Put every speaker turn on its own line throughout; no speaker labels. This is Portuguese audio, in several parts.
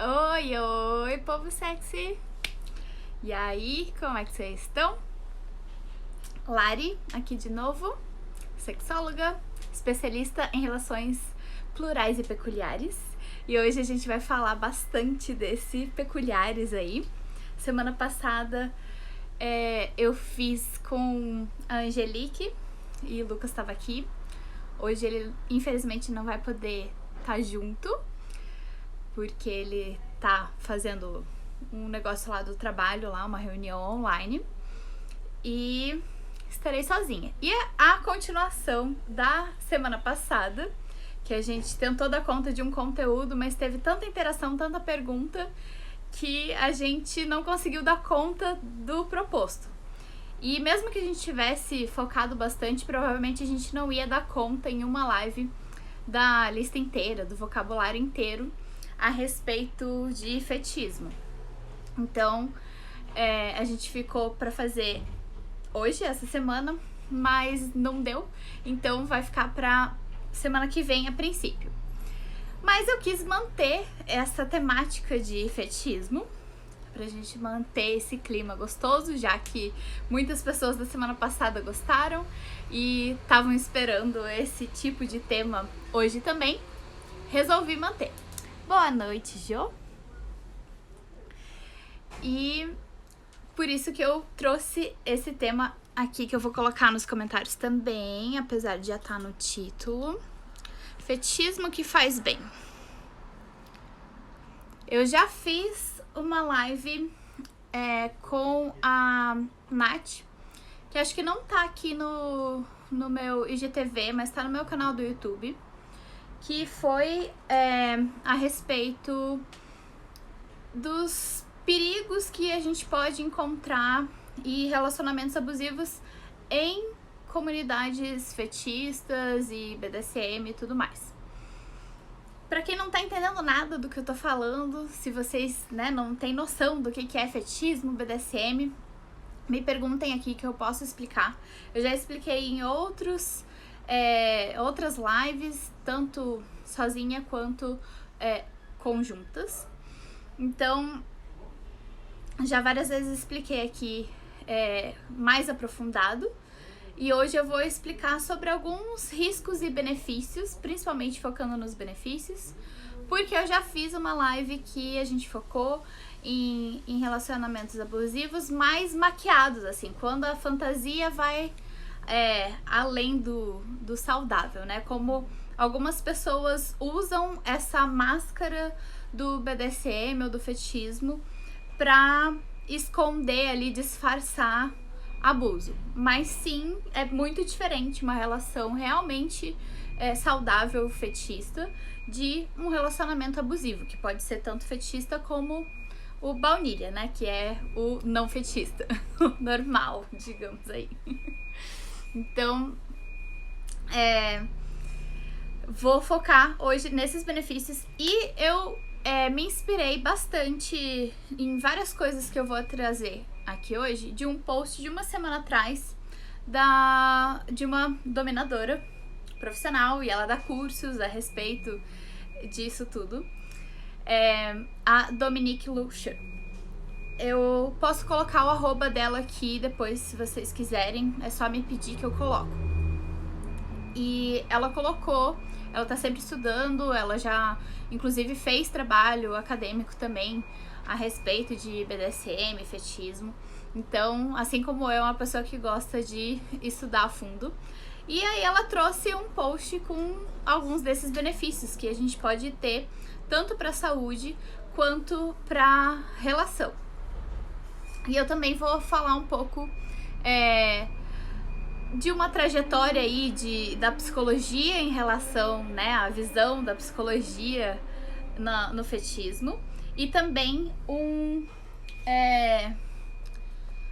Oi, oi, povo sexy! E aí, como é que vocês estão? Lari, aqui de novo, sexóloga, especialista em relações plurais e peculiares. E hoje a gente vai falar bastante desse peculiares aí. Semana passada eu fiz com a Angelique e o Lucas estava aqui. Hoje ele infelizmente não vai poder estar junto, porque ele tá fazendo um negócio lá do trabalho, lá, uma reunião online. E estarei sozinha. E a continuação da semana passada, que a gente tentou dar conta de um conteúdo, mas teve tanta interação, tanta pergunta, que a gente não conseguiu dar conta do proposto. E mesmo que a gente tivesse focado bastante, provavelmente a gente não ia dar conta em uma live da lista inteira, do vocabulário inteiro, a respeito de fetichismo. Então, a gente ficou para fazer hoje, essa semana, mas não deu. Então, vai ficar para semana que vem, a princípio. Mas eu quis manter essa temática de fetichismo, pra gente manter esse clima gostoso, já que muitas pessoas da semana passada gostaram e estavam esperando esse tipo de tema hoje também. Resolvi manter. Boa noite, Jo. E por isso que eu trouxe esse tema aqui, que eu vou colocar nos comentários também, apesar de já estar no título. Fetichismo que faz bem. Eu já fiz uma live com a Nath, que acho que não tá aqui no meu IGTV, mas tá no meu canal do YouTube, que foi a respeito dos perigos que a gente pode encontrar e relacionamentos abusivos em comunidades fetistas e BDSM e tudo mais. Pra quem não tá entendendo nada do que eu tô falando, se vocês não têm noção do que é fetichismo, BDSM, me perguntem aqui que eu posso explicar. Eu já expliquei em outras lives, tanto sozinha quanto conjuntas. Então, já várias vezes expliquei aqui mais aprofundado. E hoje eu vou explicar sobre alguns riscos e benefícios, principalmente focando nos benefícios, porque eu já fiz uma live que a gente focou em relacionamentos abusivos mais maquiados, assim, quando a fantasia vai além do saudável, né? Como algumas pessoas usam essa máscara do BDSM ou do fetichismo pra esconder ali, disfarçar abuso. Mas sim, é muito diferente uma relação realmente saudável fetista de um relacionamento abusivo, que pode ser tanto fetista como o baunilha, né? Que é o não fetista, o normal, digamos aí. Então, vou focar hoje nesses benefícios e eu me inspirei bastante em várias coisas que eu vou trazer aqui hoje, de um post de uma semana atrás de uma dominadora profissional, e ela dá cursos a respeito disso tudo, a Dominique Lucha. Eu posso colocar o arroba dela aqui depois, se vocês quiserem, é só me pedir que eu coloco. E ela tá sempre estudando, ela já inclusive fez trabalho acadêmico também a respeito de BDSM, fetichismo. Então, assim como eu, é uma pessoa que gosta de estudar a fundo. E aí ela trouxe um post com alguns desses benefícios que a gente pode ter, tanto para a saúde quanto para a relação. E eu também vou falar um pouco de uma trajetória aí da psicologia em relação, à visão da psicologia no fetichismo, e também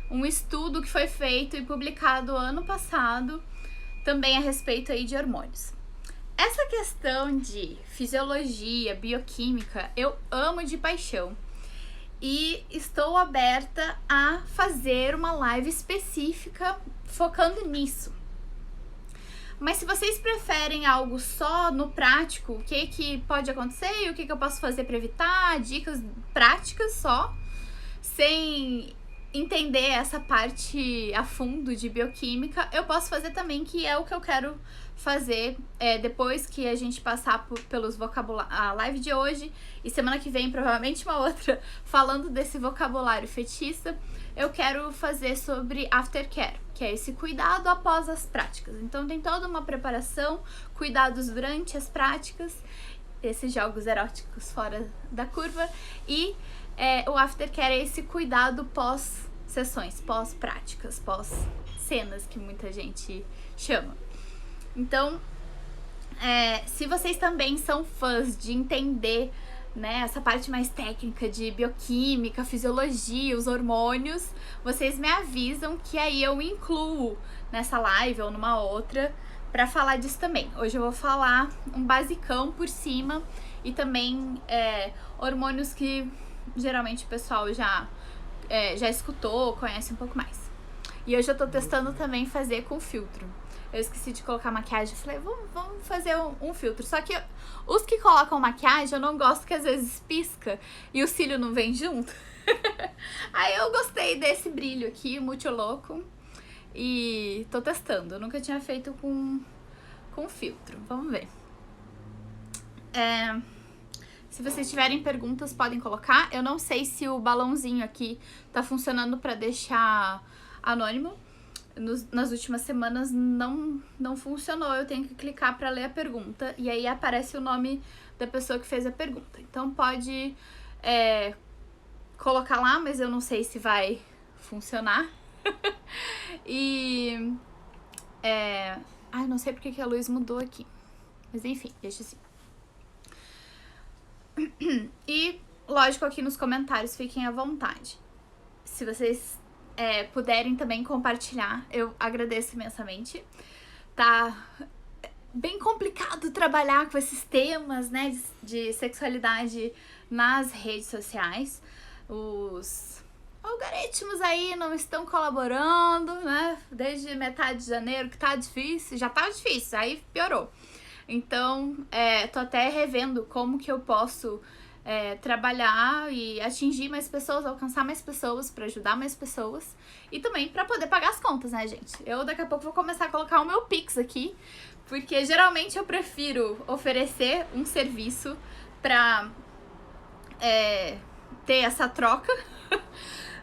um estudo que foi feito e publicado ano passado, também a respeito aí de hormônios. Essa questão de fisiologia, bioquímica, eu amo de paixão. E estou aberta a fazer uma live específica focando nisso. Mas se vocês preferem algo só no prático, o que pode acontecer e o que eu posso fazer para evitar, dicas práticas só, sem entender essa parte a fundo de bioquímica, eu posso fazer também, que é o que eu quero fazer depois que a gente passar pelos vocabulários, a live de hoje e semana que vem provavelmente uma outra falando desse vocabulário fetichista. Eu quero fazer sobre aftercare, que é esse cuidado após as práticas. Então tem toda uma preparação, cuidados durante as práticas, esses jogos eróticos fora da curva, e o aftercare é esse cuidado pós-sessões, pós-práticas, pós-cenas, que muita gente chama. Então, se vocês também são fãs de entender, né, essa parte mais técnica de bioquímica, fisiologia, os hormônios, vocês me avisam que aí eu incluo nessa live ou numa outra pra falar disso também. Hoje eu vou falar um basicão por cima e também hormônios que geralmente o pessoal já escutou, conhece um pouco mais. E hoje eu tô testando também fazer com filtro. Eu esqueci de colocar maquiagem, falei, vamos fazer um filtro. Só que os que colocam maquiagem, eu não gosto, que às vezes pisca e o cílio não vem junto. Aí eu gostei desse brilho aqui, muito louco. E tô testando, eu nunca tinha feito com filtro. Vamos ver. Se vocês tiverem perguntas, podem colocar. Eu não sei se o balãozinho aqui tá funcionando pra deixar anônimo. Nas últimas semanas não funcionou, eu tenho que clicar para ler a pergunta e aí aparece o nome da pessoa que fez a pergunta. Então pode colocar lá, mas eu não sei se vai funcionar. E não sei porque que a luz mudou aqui, mas enfim, deixa assim. E lógico, aqui nos comentários fiquem à vontade. Se vocês puderem também compartilhar, eu agradeço imensamente. Tá bem complicado trabalhar com esses temas, né, de sexualidade nas redes sociais. Os algoritmos aí não estão colaborando, né, desde metade de janeiro que tá difícil, já tá difícil, aí piorou. Então, tô até revendo como que eu posso trabalhar e atingir mais pessoas, alcançar mais pessoas, pra ajudar mais pessoas e também pra poder pagar as contas, né, gente? Eu daqui a pouco vou começar a colocar o meu Pix aqui, porque geralmente eu prefiro oferecer um serviço pra ter essa troca,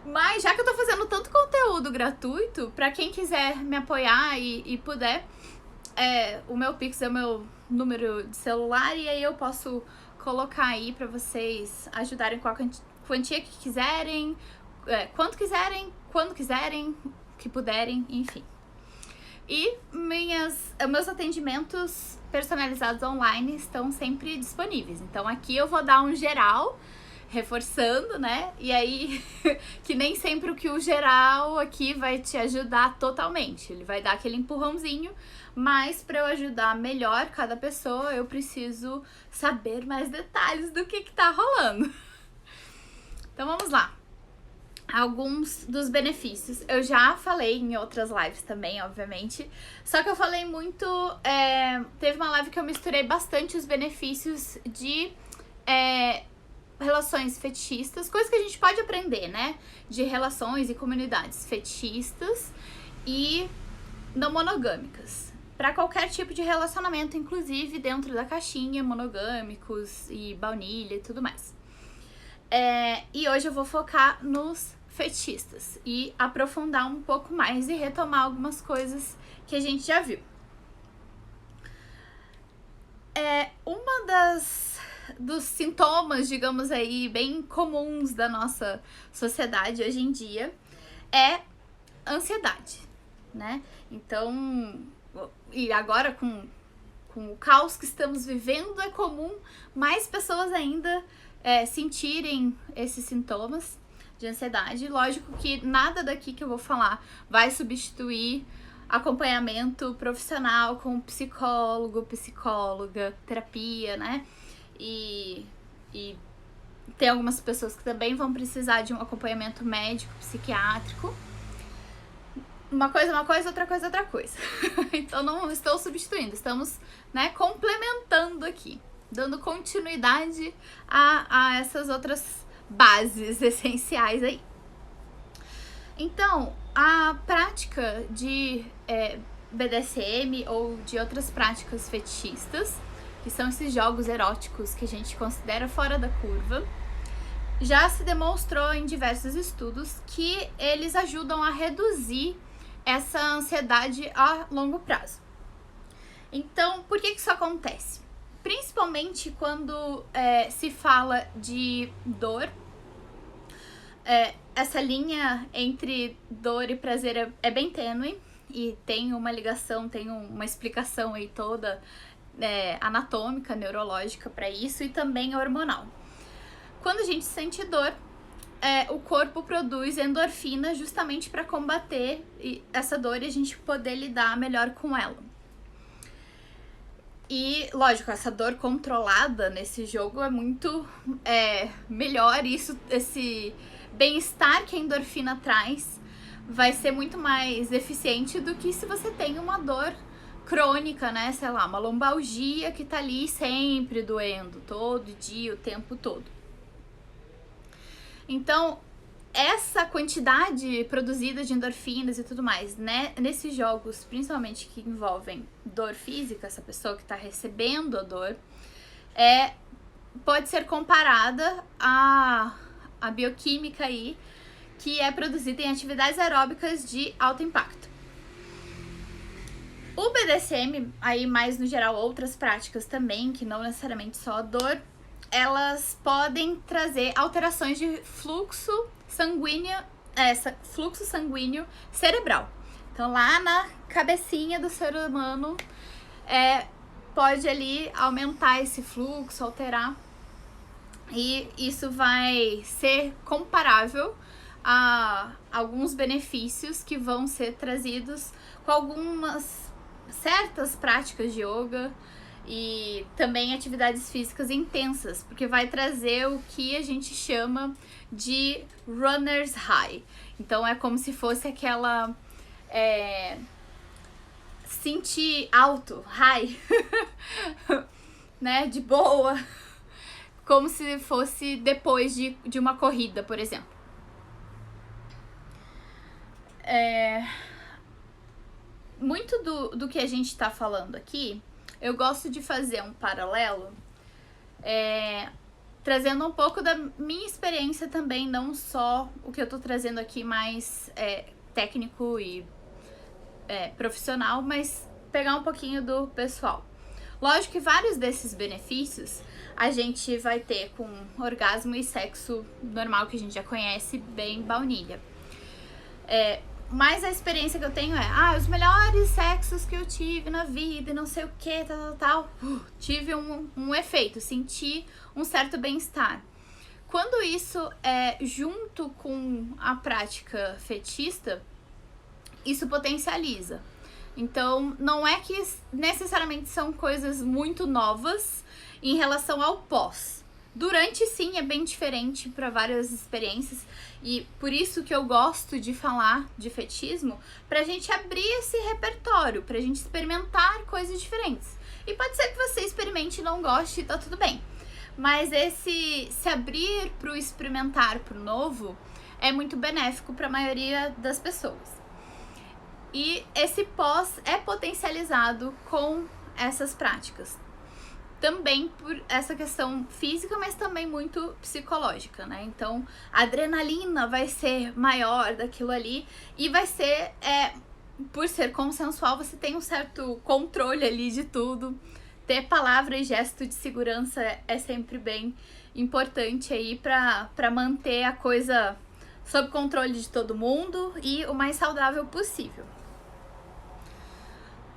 mas já que eu tô fazendo tanto conteúdo gratuito, pra quem quiser me apoiar e puder, o meu Pix é o meu número de celular e aí eu posso colocar aí pra vocês ajudarem com a quantia que quiserem, quanto quiserem, quando quiserem, que puderem, enfim. E meus atendimentos personalizados online estão sempre disponíveis. Então aqui eu vou dar um geral, reforçando, né? E aí, que nem sempre o geral aqui vai te ajudar totalmente. Ele vai dar aquele empurrãozinho, mas para eu ajudar melhor cada pessoa, eu preciso saber mais detalhes do que tá rolando. Então vamos lá. Alguns dos benefícios. Eu já falei em outras lives também, obviamente. Só que eu falei muito... teve uma live que eu misturei bastante os benefícios de relações fetichistas. Coisas que a gente pode aprender, né? De relações e comunidades fetichistas e não monogâmicas. Para qualquer tipo de relacionamento, inclusive dentro da caixinha, monogâmicos e baunilha e tudo mais. E hoje eu vou focar nos fetichistas e aprofundar um pouco mais e retomar algumas coisas que a gente já viu. Dos sintomas, digamos aí, bem comuns da nossa sociedade hoje em dia é ansiedade, né? Então, e agora com o caos que estamos vivendo, é comum mais pessoas ainda sentirem esses sintomas de ansiedade. Lógico que nada daqui que eu vou falar vai substituir acompanhamento profissional com psicólogo, psicóloga, terapia, né? E tem algumas pessoas que também vão precisar de um acompanhamento médico, psiquiátrico. uma coisa, outra coisa. Então não estou substituindo, estamos, né, complementando aqui, dando continuidade a essas outras bases essenciais aí. Então, a prática de BDSM ou de outras práticas fetichistas, que são esses jogos eróticos que a gente considera fora da curva, já se demonstrou em diversos estudos que eles ajudam a reduzir essa ansiedade a longo prazo. Então, por que isso acontece? Principalmente quando se fala de dor, essa linha entre dor e prazer é bem tênue e tem uma ligação, tem uma explicação aí toda anatômica, neurológica para isso e também hormonal. Quando a gente sente dor, o corpo produz endorfina justamente para combater essa dor e a gente poder lidar melhor com ela. E, lógico, essa dor controlada nesse jogo é muito melhor. Esse bem-estar que a endorfina traz vai ser muito mais eficiente do que se você tem uma dor crônica, né? Sei lá, uma lombalgia que tá ali sempre doendo, todo dia, o tempo todo. Então, essa quantidade produzida de endorfinas e tudo mais, né, nesses jogos, principalmente que envolvem dor física, essa pessoa que está recebendo a dor, pode ser comparada à bioquímica aí, que é produzida em atividades aeróbicas de alto impacto. O BDSM, aí mais no geral outras práticas também, que não necessariamente só a dor, elas podem trazer alterações de fluxo sanguíneo cerebral. Então, lá na cabecinha do ser humano, pode ali aumentar esse fluxo, alterar. E isso vai ser comparável a alguns benefícios que vão ser trazidos com algumas certas práticas de yoga, e também atividades físicas intensas, porque vai trazer o que a gente chama de runner's high. Então é como se fosse aquela sentir alto, high, né, de boa, como se fosse depois de uma corrida, por exemplo. Muito do que a gente está falando aqui, eu gosto de fazer um paralelo, trazendo um pouco da minha experiência também, não só o que eu tô trazendo aqui mais técnico e profissional, mas pegar um pouquinho do pessoal. Lógico que vários desses benefícios a gente vai ter com orgasmo e sexo normal, que a gente já conhece, bem baunilha. Mas a experiência que eu tenho os melhores sexos que eu tive na vida e não sei o que, tal. Tive um efeito, senti um certo bem-estar. Quando isso é junto com a prática fetista, isso potencializa. Então, não é que necessariamente são coisas muito novas em relação ao pós. Durante, sim, é bem diferente para várias experiências, e por isso que eu gosto de falar de fetichismo, pra gente abrir esse repertório, pra gente experimentar coisas diferentes. E pode ser que você experimente e não goste, tá tudo bem. Mas esse se abrir pro experimentar, pro novo, é muito benéfico para a maioria das pessoas. E esse pós é potencializado com essas práticas. Também por essa questão física, mas também muito psicológica, né? Então, a adrenalina vai ser maior daquilo ali e vai ser, por ser consensual, você tem um certo controle ali de tudo. Ter palavra e gesto de segurança é sempre bem importante aí pra manter a coisa sob controle de todo mundo e o mais saudável possível.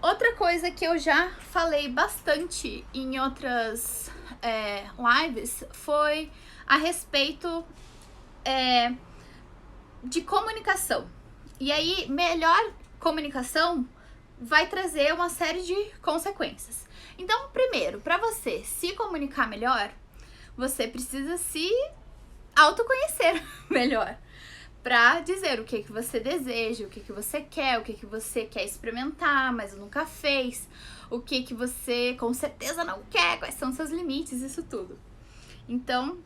Outra coisa que eu já falei bastante em outras lives foi a respeito de comunicação. E aí, melhor comunicação vai trazer uma série de consequências. Então, primeiro, para você se comunicar melhor, você precisa se autoconhecer melhor. pra dizer o que você deseja, o que você quer, o que você quer experimentar, mas nunca fez, o que você com certeza não quer, quais são seus limites, isso tudo. Então,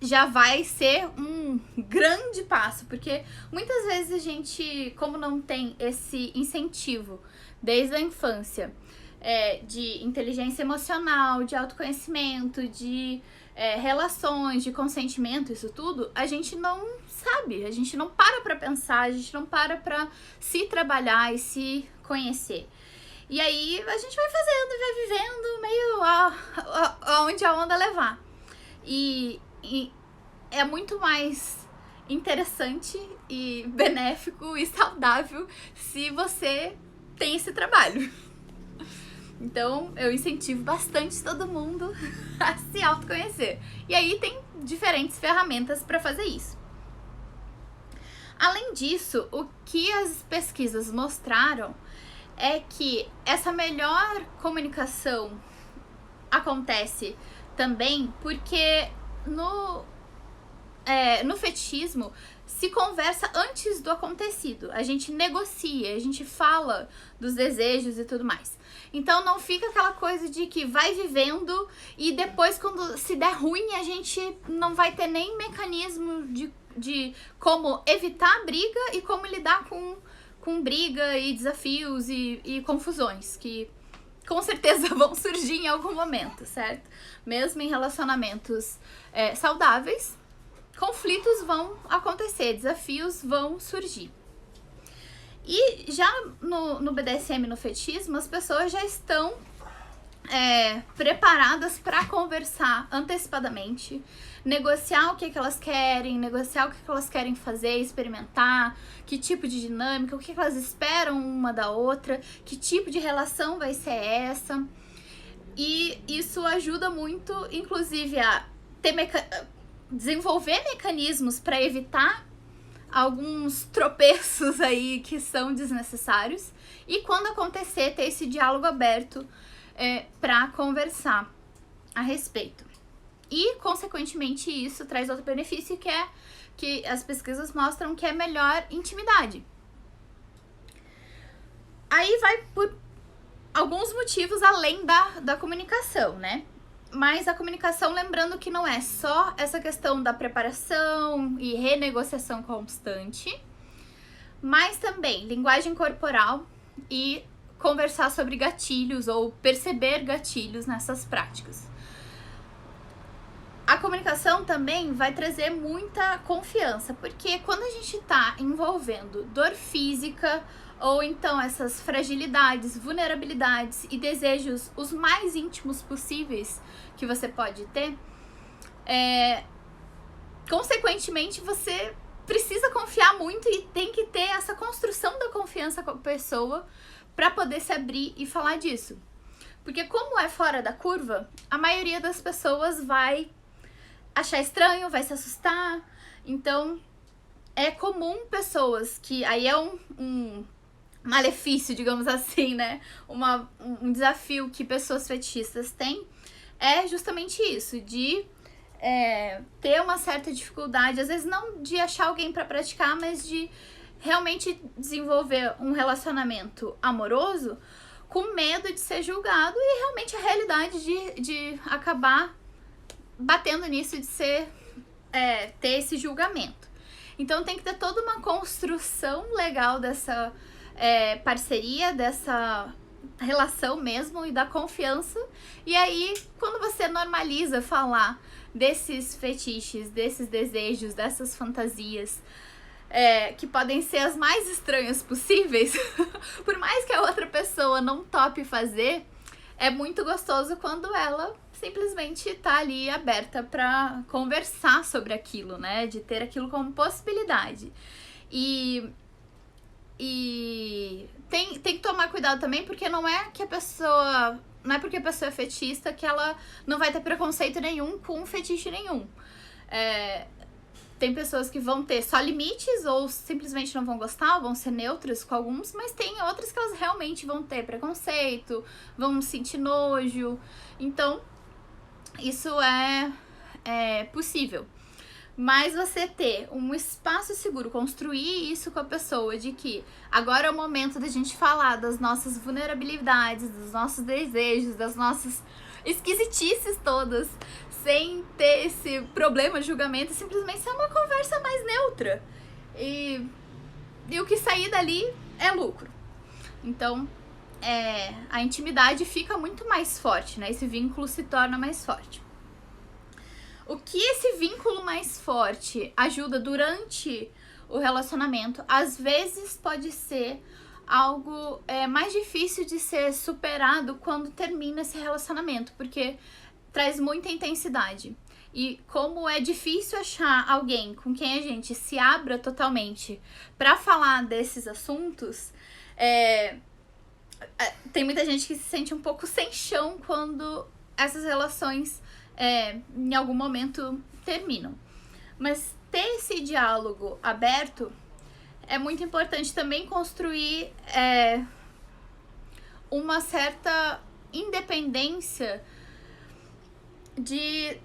já vai ser um grande passo, porque muitas vezes a gente, como não tem esse incentivo desde a infância, de inteligência emocional, de autoconhecimento, de relações, de consentimento, isso tudo, a gente não sabe, a gente não para pra pensar, a gente não para pra se trabalhar e se conhecer. E aí a gente vai fazendo e vai vivendo meio aonde a onda levar. E é muito mais interessante e benéfico e saudável se você tem esse trabalho. Então, eu incentivo bastante todo mundo a se autoconhecer. E aí tem diferentes ferramentas para fazer isso. Além disso, o que as pesquisas mostraram é que essa melhor comunicação acontece também porque no fetichismo se conversa antes do acontecido. A gente negocia, a gente fala dos desejos e tudo mais. Então não fica aquela coisa de que vai vivendo e depois quando se der ruim a gente não vai ter nem mecanismo de como evitar a briga e como lidar com briga e desafios e confusões que com certeza vão surgir em algum momento, certo? Mesmo em relacionamentos saudáveis, conflitos vão acontecer, desafios vão surgir. E já no BDSM, no fetichismo, as pessoas já estão preparadas para conversar antecipadamente, negociar o que elas querem, negociar o que elas querem fazer, experimentar, que tipo de dinâmica, o que elas esperam uma da outra, que tipo de relação vai ser essa. E isso ajuda muito, inclusive, a desenvolver mecanismos para evitar alguns tropeços aí que são desnecessários e quando acontecer ter esse diálogo aberto para conversar a respeito. E, consequentemente, isso traz outro benefício que as pesquisas mostram que é melhor intimidade. Aí vai por alguns motivos além da comunicação, né? Mas a comunicação, lembrando que não é só essa questão da preparação e renegociação constante, mas também linguagem corporal e conversar sobre gatilhos ou perceber gatilhos nessas práticas. A comunicação também vai trazer muita confiança, porque quando a gente está envolvendo dor física ou então essas fragilidades, vulnerabilidades e desejos os mais íntimos possíveis que você pode ter, consequentemente você precisa confiar muito e tem que ter essa construção da confiança com a pessoa para poder se abrir e falar disso. Porque como é fora da curva, a maioria das pessoas vai achar estranho, vai se assustar. Então, é comum pessoas que... Aí é um malefício, digamos assim, né? Um desafio que pessoas fetichistas têm é justamente isso, de ter uma certa dificuldade, às vezes não de achar alguém para praticar, mas de realmente desenvolver um relacionamento amoroso com medo de ser julgado e realmente a realidade de acabar batendo nisso, de ser ter esse julgamento. Então tem que ter toda uma construção legal dessa parceria, dessa relação mesmo e da confiança. E aí, quando você normaliza falar desses fetiches, desses desejos, dessas fantasias, que podem ser as mais estranhas possíveis, por mais que a outra pessoa não tope fazer, é muito gostoso quando ela simplesmente tá ali aberta pra conversar sobre aquilo, né? De ter aquilo como possibilidade. E tem que tomar cuidado também, porque não é porque a pessoa é fetichista que ela não vai ter preconceito nenhum com fetiche nenhum. Tem pessoas que vão ter só limites ou simplesmente não vão gostar, vão ser neutras com alguns, mas tem outras que elas realmente vão ter preconceito, vão sentir nojo. Então, isso é possível. Mas você ter um espaço seguro, construir isso com a pessoa, de que agora é o momento da gente falar das nossas vulnerabilidades, dos nossos desejos, das nossas esquisitices todas, sem ter esse problema, julgamento, simplesmente ser uma conversa mais neutra. E o que sair dali é lucro. Então, a intimidade fica muito mais forte, né? Esse vínculo se torna mais forte. O que esse vínculo mais forte ajuda durante o relacionamento, às vezes pode ser algo mais difícil de ser superado quando termina esse relacionamento, porque traz muita intensidade. E como é difícil achar alguém com quem a gente se abra totalmente para falar desses assuntos, tem muita gente que se sente um pouco sem chão quando essas relações em algum momento terminam. Mas ter esse diálogo aberto é muito importante também construir uma certa independência de...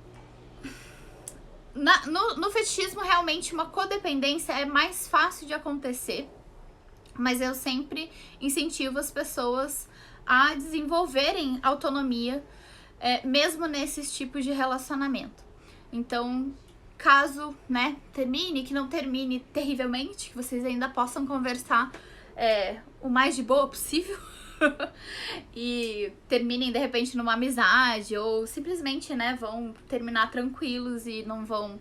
No fetichismo, realmente, uma codependência é mais fácil de acontecer, mas eu sempre incentivo as pessoas a desenvolverem autonomia, mesmo nesses tipos de relacionamento. Então, caso, né, termine, que não termine terrivelmente, que vocês ainda possam conversar o mais de boa possível e terminem de repente numa amizade, ou simplesmente, né, vão terminar tranquilos e não vão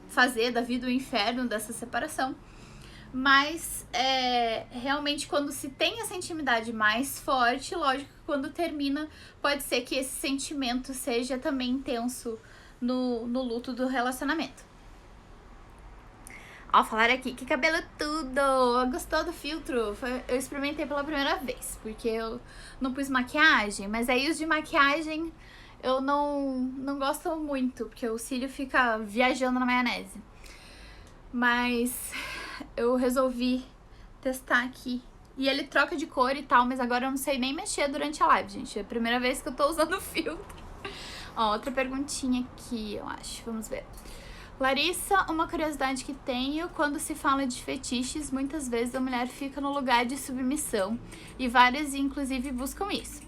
fazer da vida o inferno dessa separação. Mas realmente, quando se tem essa intimidade mais forte, lógico que quando termina pode ser que esse sentimento seja também intenso no luto do relacionamento. Ó, falaram aqui, que cabelo tudo! Gostou do filtro? Eu experimentei pela primeira vez, porque eu não pus maquiagem, mas aí os de maquiagem eu não gosto muito, porque o cílio fica viajando na maionese. Mas eu resolvi testar aqui. E ele troca de cor e tal, mas agora eu não sei nem mexer durante a live, gente. É a primeira vez que eu tô usando o filtro. Ó, outra perguntinha aqui, eu acho. Vamos ver. Larissa, uma curiosidade que tenho, quando se fala de fetiches, muitas vezes a mulher fica no lugar de submissão. E várias, inclusive, buscam isso.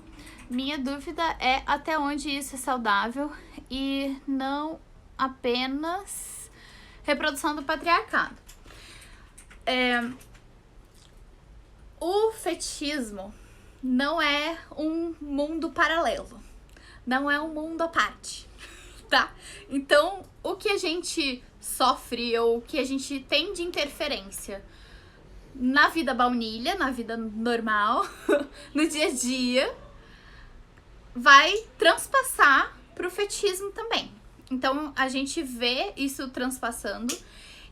Minha dúvida é até onde isso é saudável e não apenas reprodução do patriarcado. O fetichismo não é um mundo paralelo, não é um mundo à parte, tá? Então, o que a gente sofre ou o que a gente tem de interferência na vida baunilha, na vida normal, no dia a dia, vai transpassar pro fetichismo também. Então, a gente vê isso transpassando,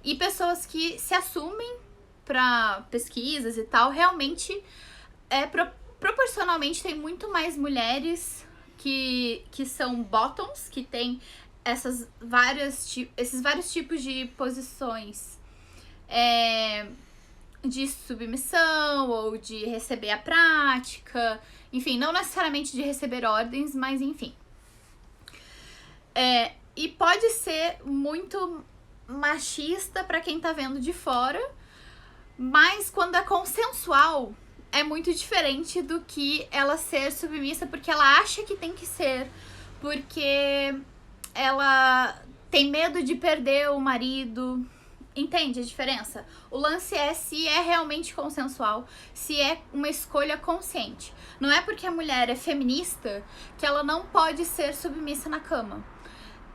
e pessoas que se assumem para pesquisas e tal, realmente, proporcionalmente, tem muito mais mulheres que são bottoms, que tem esses vários tipos de posições de submissão ou de receber a prática, enfim, não necessariamente de receber ordens, mas enfim. E pode ser muito machista para quem tá vendo de fora, mas quando é consensual, é muito diferente do que ela ser submissa porque ela acha que tem que ser, porque ela tem medo de perder o marido. Entende a diferença? O lance é se é realmente consensual, se é uma escolha consciente. Não é porque a mulher é feminista que ela não pode ser submissa na cama.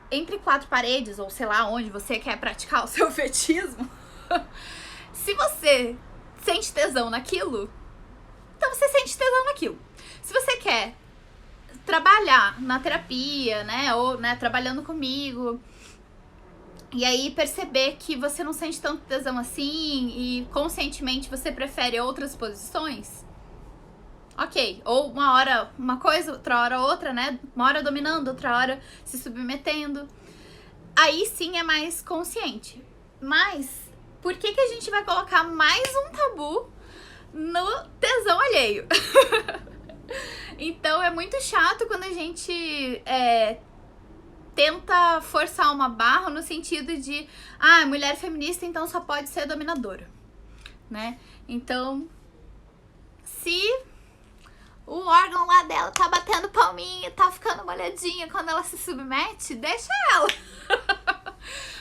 Entre quatro paredes, ou sei lá onde você quer praticar o seu fetichismo, se você sente tesão naquilo, então você sente tesão naquilo. Se você quer trabalhar na terapia, né, ou né, trabalhando comigo, e aí perceber que você não sente tanto tesão assim e conscientemente você prefere outras posições, ok. Ou uma hora uma coisa, outra hora outra, né? Uma hora dominando, outra hora se submetendo. Aí sim é mais consciente. Mas por que a gente vai colocar mais um tabu no tesão alheio? Então é muito chato quando a gente tenta forçar uma barra no sentido de, mulher feminista então só pode ser dominadora, né? Então, se o órgão lá dela tá batendo palminha, tá ficando molhadinha quando ela se submete, deixa ela.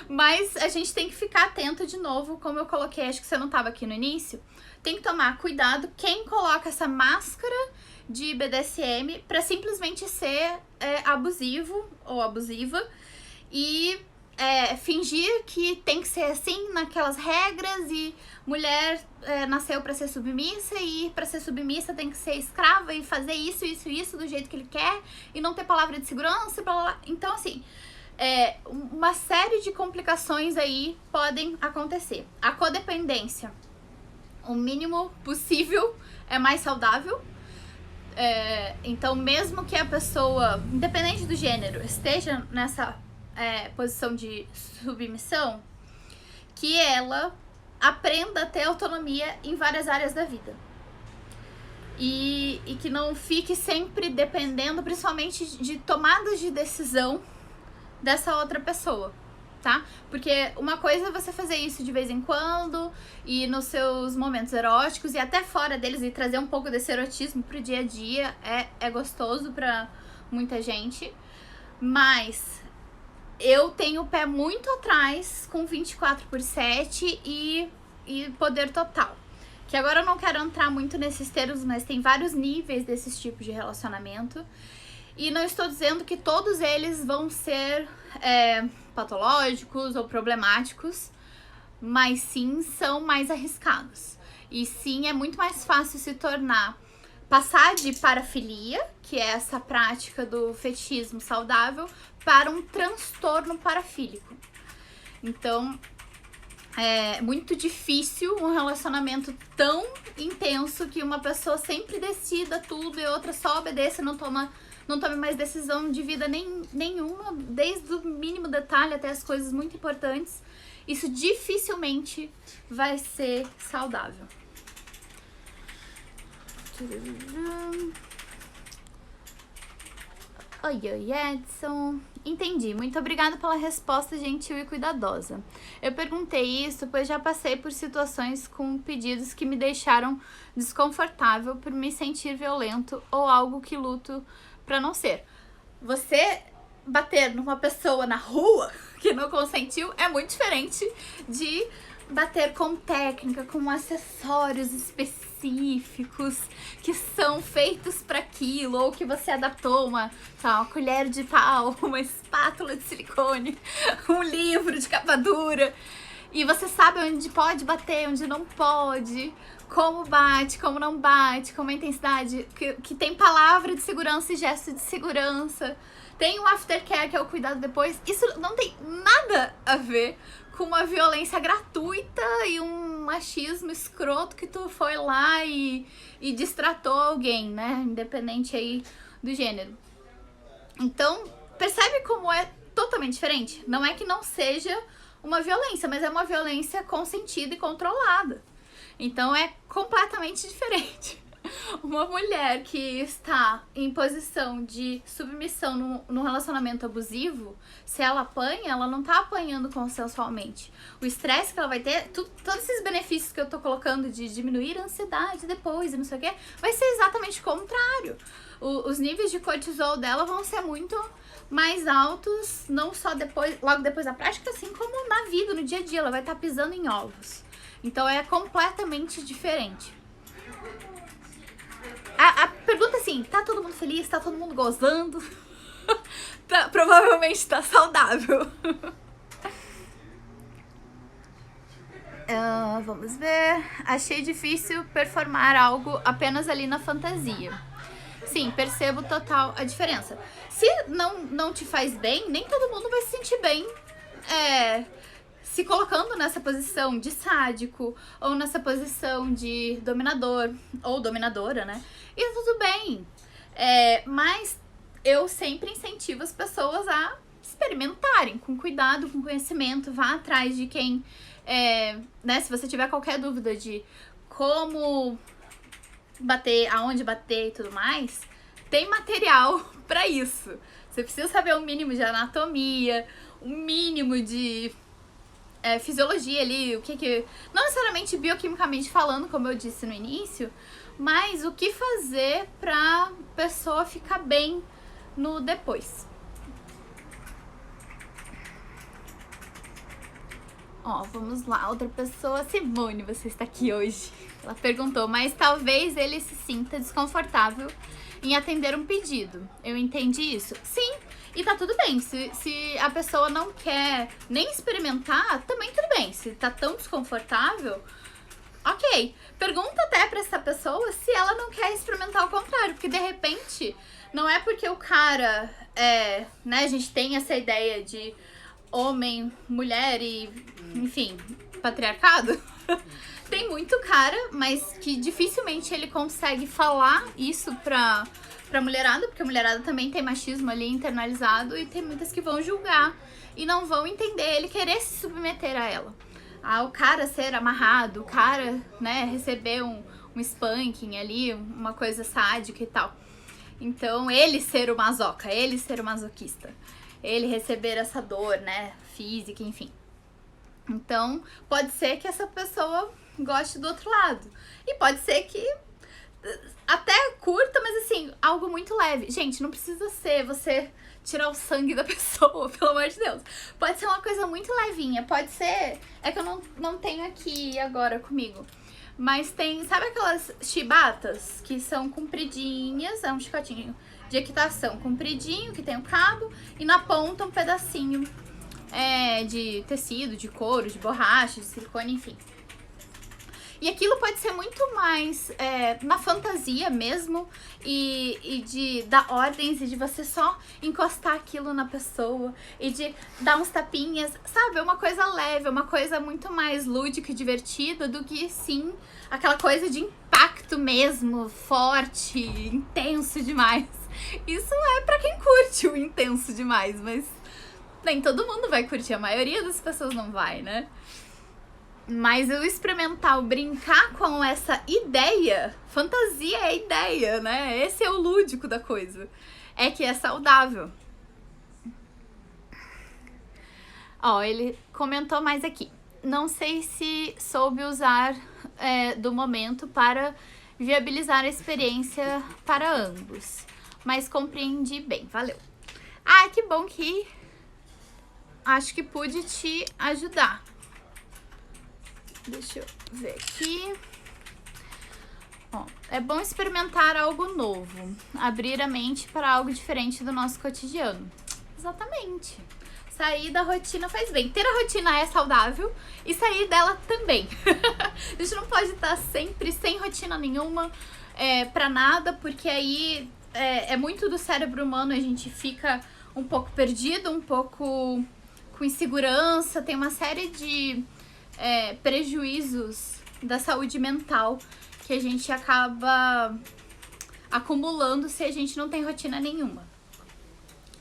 Mas a gente tem que ficar atento de novo, como eu coloquei, acho que você não tava aqui no início, tem que tomar cuidado quem coloca essa máscara de BDSM pra simplesmente ser abusivo ou abusiva e fingir que tem que ser assim, naquelas regras, e mulher nasceu pra ser submissa, e pra ser submissa tem que ser escrava e fazer isso, isso, isso do jeito que ele quer e não ter palavra de segurança, blá, blá, blá. Então, assim, uma série de complicações aí podem acontecer. A codependência, o mínimo possível, é mais saudável. Então, mesmo que a pessoa, independente do gênero, esteja nessa posição de submissão, que ela aprenda a ter autonomia em várias áreas da vida. E que não fique sempre dependendo, principalmente, de tomadas de decisão dessa outra pessoa, tá? Porque uma coisa é você fazer isso de vez em quando e nos seus momentos eróticos e até fora deles, e trazer um pouco desse erotismo pro dia a dia é gostoso pra muita gente, mas eu tenho o pé muito atrás com 24/7 e poder total. Que agora eu não quero entrar muito nesses termos, mas tem vários níveis desses tipos de relacionamento. E não estou dizendo que todos eles vão ser patológicos ou problemáticos, mas sim são mais arriscados. E sim é muito mais fácil se tornar, passar de parafilia, que é essa prática do fetichismo saudável, para um transtorno parafílico. Então, é muito difícil um relacionamento tão intenso que uma pessoa sempre decida tudo e outra só obedeça e não tome mais decisão de vida nenhuma, desde o mínimo detalhe até as coisas muito importantes. Isso dificilmente vai ser saudável. Oi, Edson. Entendi. Muito obrigada pela resposta gentil e cuidadosa. Eu perguntei isso pois já passei por situações com pedidos que me deixaram desconfortável por me sentir violento ou algo que luto pra não ser. Você bater numa pessoa na rua que não consentiu é muito diferente de bater com técnica, com acessórios específicos que são feitos para aquilo, ou que você adaptou uma colher de pau, uma espátula de silicone, um livro de capa dura, e você sabe onde pode bater, onde não pode, como bate, como não bate, como a intensidade, que tem palavra de segurança e gesto de segurança, tem o aftercare, que é o cuidado depois. Isso não tem nada a ver com uma violência gratuita e um machismo escroto que tu foi lá e distratou alguém, né? Independente aí do gênero. Então, percebe como é totalmente diferente? Não é que não seja uma violência, mas é uma violência consentida e controlada. Então, é completamente diferente. Uma mulher que está em posição de submissão no relacionamento abusivo, se ela apanha, ela não tá apanhando consensualmente. O estresse que ela vai ter, todos esses benefícios que eu tô colocando de diminuir a ansiedade depois e não sei o que, vai ser exatamente o contrário. Os níveis de cortisol dela vão ser muito mais altos, não só logo depois da prática, assim como na vida, no dia a dia. Ela vai estar pisando em ovos. Então é completamente diferente. A pergunta é assim, tá todo mundo feliz? Tá todo mundo gozando? Provavelmente tá saudável. Vamos ver. Achei difícil performar algo apenas ali na fantasia. Sim, percebo total a diferença. Se não te faz bem, nem todo mundo vai se sentir bem se colocando nessa posição de sádico ou nessa posição de dominador ou dominadora, né? E tudo bem. Mas eu sempre incentivo as pessoas a experimentarem com cuidado, com conhecimento. Vá atrás de quem, né? Se você tiver qualquer dúvida de como bater, aonde bater e tudo mais, tem material pra isso, Você precisa saber o mínimo de anatomia, o mínimo de fisiologia ali, o que... Não necessariamente bioquimicamente falando, como eu disse no início, mas o que fazer pra pessoa ficar bem no depois. Ó, vamos lá, outra pessoa, Simone, você está aqui hoje. Ela perguntou, mas talvez ele se sinta desconfortável em atender um pedido. Eu entendi isso? Sim, e tá tudo bem. Se a pessoa não quer nem experimentar, também tudo bem. Se tá tão desconfortável, ok. Pergunta até pra essa pessoa se ela não quer experimentar o contrário, porque de repente, não é porque o cara né, a gente tem essa ideia de homem, mulher e, enfim, patriarcado. Tem muito cara, mas que dificilmente ele consegue falar isso pra mulherada, porque a mulherada também tem machismo ali internalizado e tem muitas que vão julgar e não vão entender ele querer se submeter a ela. O cara ser amarrado, o cara, né, receber um spanking ali, uma coisa sádica e tal. Então, ele ser o masoca, ele ser o masoquista. Ele receber essa dor, né, física, enfim. Então, pode ser que essa pessoa goste do outro lado. E pode ser que até curta, mas assim, algo muito leve. Gente, não precisa ser você tirar o sangue da pessoa, pelo amor de Deus. Pode ser uma coisa muito levinha, pode ser... É que eu não tenho aqui agora comigo. Mas tem, sabe aquelas chibatas que são compridinhas, é um chicotinho de equitação compridinho, que tem o cabo, e na ponta um pedacinho de tecido, de couro, de borracha, de silicone, enfim. E aquilo pode ser muito mais na fantasia mesmo, e de dar ordens, e de você só encostar aquilo na pessoa, e de dar uns tapinhas, sabe? É uma coisa leve, é uma coisa muito mais lúdica e divertida do que, sim, aquela coisa de impacto mesmo, forte, intenso demais. Isso é pra quem curte o intenso demais, mas nem todo mundo vai curtir, a maioria das pessoas não vai, né? Mas eu experimentar, o brincar com essa ideia, fantasia é ideia, né? Esse é o lúdico da coisa. É que é saudável. Ó, ele comentou mais aqui. Não sei se soube usar do momento para viabilizar a experiência para ambos, mas compreendi bem, valeu. Ah, que bom que acho que pude te ajudar. Deixa eu ver aqui. Ó, é bom experimentar algo novo, abrir a mente para algo diferente do nosso cotidiano. Exatamente. Sair da rotina faz bem. Ter a rotina é saudável e sair dela também. A gente não pode estar sempre sem rotina nenhuma pra nada, porque aí é muito do cérebro humano, a gente fica um pouco perdido, um pouco com insegurança, tem uma série de prejuízos da saúde mental que a gente acaba acumulando se a gente não tem rotina nenhuma.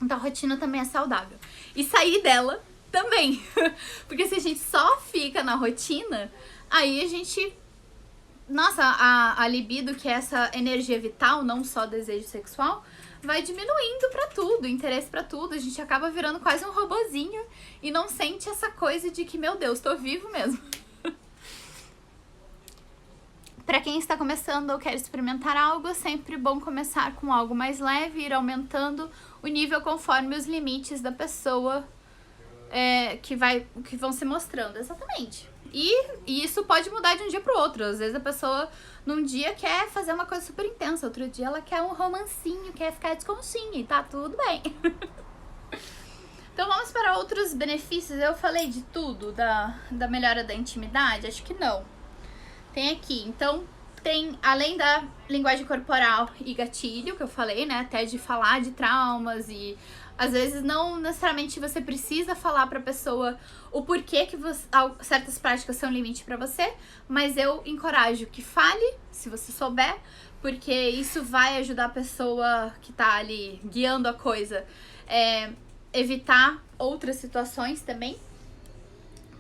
Então a rotina também é saudável. E sair dela também. Porque se a gente só fica na rotina, aí a gente... Nossa, a libido, que é essa energia vital, não só desejo sexual, vai diminuindo pra tudo, interesse pra tudo. A gente acaba virando quase um robozinho e não sente essa coisa de que, meu Deus, tô vivo mesmo. Pra quem está começando ou quer experimentar algo, é sempre bom começar com algo mais leve e ir aumentando o nível conforme os limites da pessoa que vão se mostrando. Exatamente. E isso pode mudar de um dia pro outro. Às vezes a pessoa, num dia, quer fazer uma coisa super intensa. Outro dia ela quer um romancinho, quer ficar de conchinha e tá tudo bem. Então vamos para outros benefícios. Eu falei de tudo, da melhora da intimidade? Acho que não. Tem aqui, então, tem, além da linguagem corporal e gatilho, que eu falei, né, até de falar de traumas e, às vezes, não necessariamente você precisa falar pra pessoa o porquê que certas práticas são limite pra você, mas eu encorajo que fale, se você souber, porque isso vai ajudar a pessoa que tá ali guiando a coisa, evitar outras situações também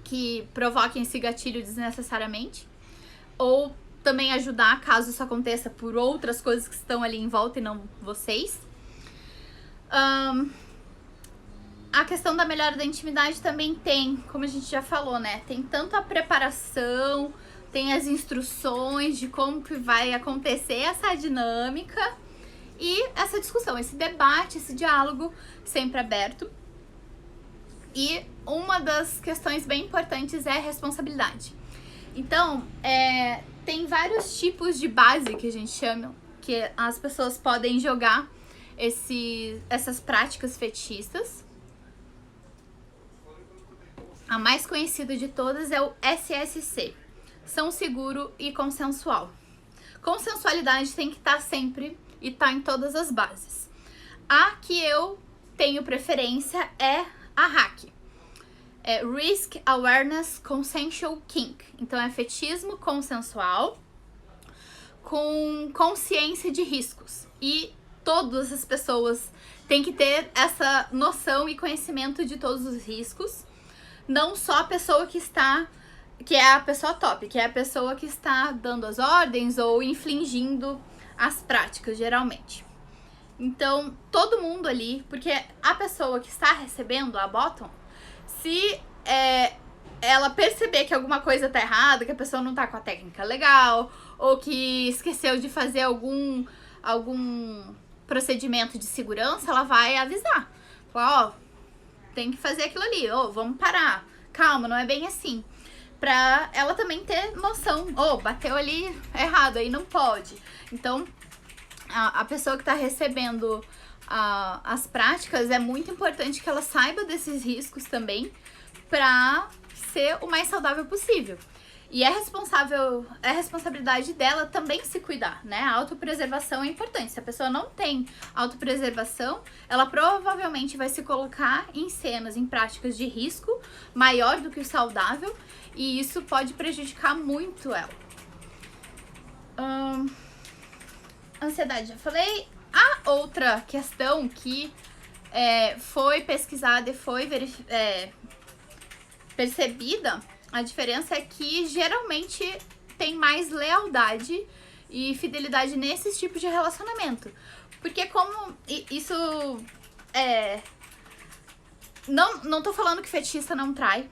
que provoquem esse gatilho desnecessariamente. Ou também ajudar caso isso aconteça por outras coisas que estão ali em volta e não vocês. a questão da melhora da intimidade também tem, como a gente já falou, né? Tem tanto a preparação, tem as instruções de como que vai acontecer essa dinâmica e essa discussão, esse debate, esse diálogo sempre aberto. E uma das questões bem importantes é a responsabilidade. Então, tem vários tipos de base que a gente chama, que as pessoas podem jogar essas práticas fetichistas. A mais conhecida de todas é o SSC, São Seguro e Consensual. Consensualidade tem que estar sempre e tá em todas as bases. A que eu tenho preferência é a RAC. É Risk Awareness Consensual Kink. Então é fetichismo consensual com consciência de riscos. E todas as pessoas têm que ter essa noção e conhecimento de todos os riscos. Não só a pessoa que é a pessoa top, que é a pessoa que está dando as ordens ou infringindo as práticas, geralmente. Então, todo mundo ali, porque a pessoa que está recebendo a bottom, se ela perceber que alguma coisa tá errada, que a pessoa não tá com a técnica legal, ou que esqueceu de fazer algum procedimento de segurança, ela vai avisar. Ó, tem que fazer aquilo ali, vamos parar, calma, não é bem assim. Pra ela também ter noção, bateu ali errado, aí não pode. Então, a pessoa que tá recebendo as práticas, é muito importante que ela saiba desses riscos também, pra ser o mais saudável possível. E é responsabilidade dela também se cuidar, né? A autopreservação é importante. Se a pessoa não tem autopreservação, ela provavelmente vai se colocar em cenas, em práticas de risco maior do que o saudável, e isso pode prejudicar muito ela. Ansiedade, já falei. A outra questão que foi pesquisada e foi percebida, a diferença é que geralmente tem mais lealdade e fidelidade nesses tipos de relacionamento. Porque como isso não tô falando que fetichista não trai.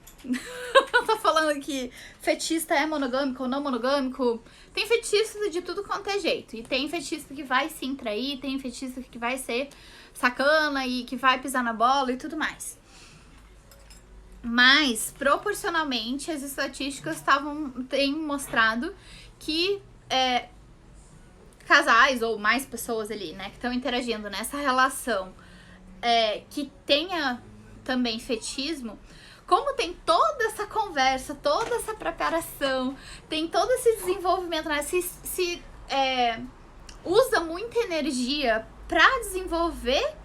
Não tô falando que fetichista é monogâmico ou não monogâmico. Tem fetichista de tudo quanto é jeito. E tem fetichista que vai sim trair, tem fetichista que vai ser sacana e que vai pisar na bola e tudo mais. Mas, proporcionalmente, as estatísticas têm mostrado que casais ou mais pessoas ali, né, que estão interagindo nessa relação, que tenha também fetichismo, como tem toda essa conversa, toda essa preparação, tem todo esse desenvolvimento, né, se usa muita energia para desenvolver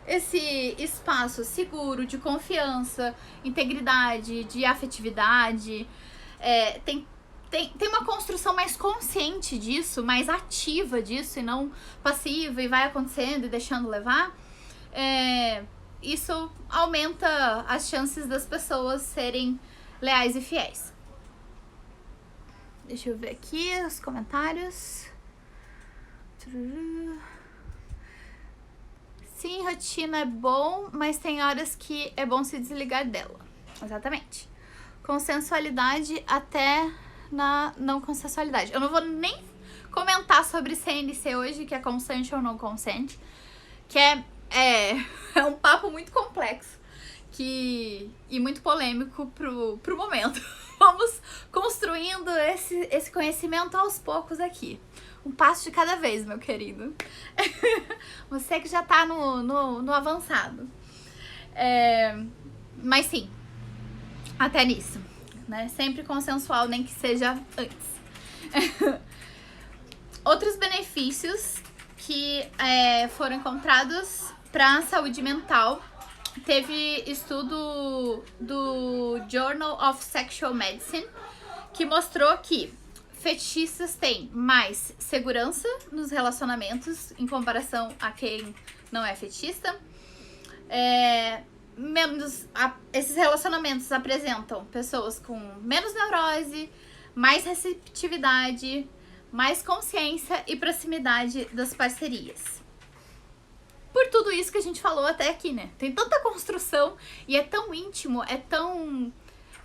esse espaço seguro, de confiança, integridade, de afetividade, tem uma construção mais consciente disso, mais ativa disso, e não passiva, e vai acontecendo e deixando levar, isso aumenta as chances das pessoas serem leais e fiéis. Deixa eu ver aqui os comentários. Sim, rotina é bom, mas tem horas que é bom se desligar dela. Exatamente. Consensualidade até na não consensualidade. Eu não vou nem comentar sobre CNC hoje, que é consent ou não consent, que é um papo muito complexo e muito polêmico pro momento. Vamos construindo esse conhecimento aos poucos aqui. Um passo de cada vez, meu querido. Você que já tá no avançado. Mas sim, até nisso, né? Sempre consensual, nem que seja antes. Outros benefícios que foram encontrados para a saúde mental. Teve estudo do Journal of Sexual Medicine que mostrou que fetichistas têm mais segurança nos relacionamentos em comparação a quem não é fetichista. Esses relacionamentos apresentam pessoas com menos neurose, mais receptividade, mais consciência e proximidade das parcerias. por tudo isso que a gente falou até aqui, né? Tem tanta construção e é tão íntimo, é tão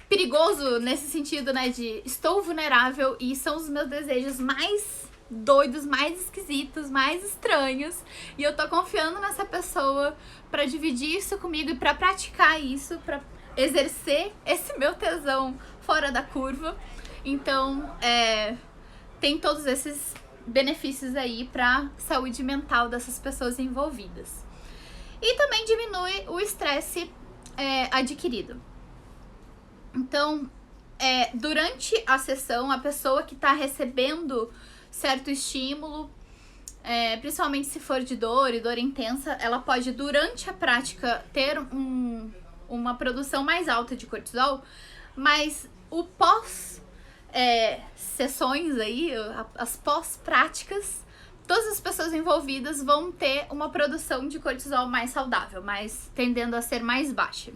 perigoso nesse sentido, né? De estou vulnerável e são os meus desejos mais doidos, mais esquisitos, mais estranhos. E eu tô confiando nessa pessoa pra dividir isso comigo e pra praticar isso, pra exercer esse meu tesão fora da curva. Então, tem todos esses benefícios aí pra saúde mental dessas pessoas envolvidas. E também diminui o estresse adquirido. Então, durante a sessão, a pessoa que está recebendo certo estímulo, principalmente se for de dor e dor intensa, ela pode, durante a prática, ter uma produção mais alta de cortisol, mas o pós-sessões aí, as pós-práticas, todas as pessoas envolvidas vão ter uma produção de cortisol mais saudável, mas tendendo a ser mais baixa.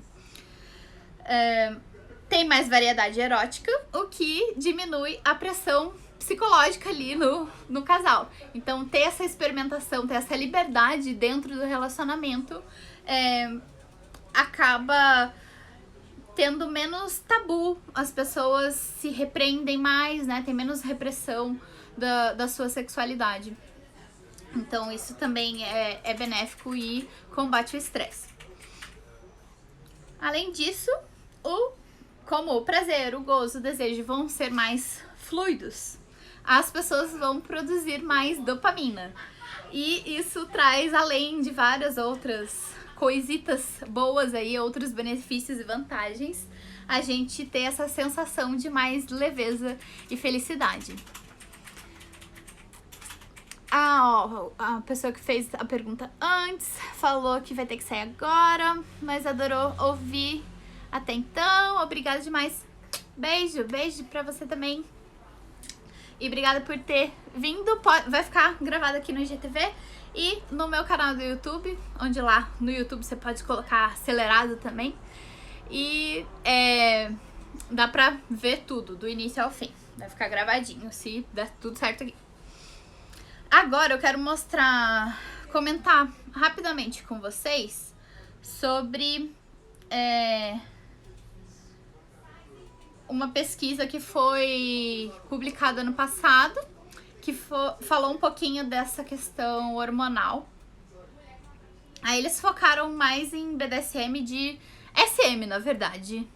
Tem mais variedade erótica, o que diminui a pressão psicológica ali no casal. Então, ter essa experimentação, ter essa liberdade dentro do relacionamento acaba tendo menos tabu. As pessoas se repreendem mais, né? Tem menos repressão da sua sexualidade. Então, isso também é benéfico e combate o estresse. Além disso, como o prazer, o gozo, o desejo vão ser mais fluidos, as pessoas vão produzir mais dopamina. E isso traz, além de várias outras coisitas boas aí, outros benefícios e vantagens, a gente ter essa sensação de mais leveza e felicidade. A pessoa que fez a pergunta antes falou que vai ter que sair agora, mas adorou ouvir até então. Obrigada demais. Beijo pra você também. E obrigada por ter vindo. Vai ficar gravado aqui no IGTV e no meu canal do YouTube, onde lá no YouTube você pode colocar acelerado também. E dá pra ver tudo, do início ao fim. Vai ficar gravadinho, se der tudo certo aqui. Agora eu quero comentar rapidamente com vocês sobre uma pesquisa que foi publicada ano passado, que falou um pouquinho dessa questão hormonal. Aí eles focaram mais em BDSM de SM, na verdade.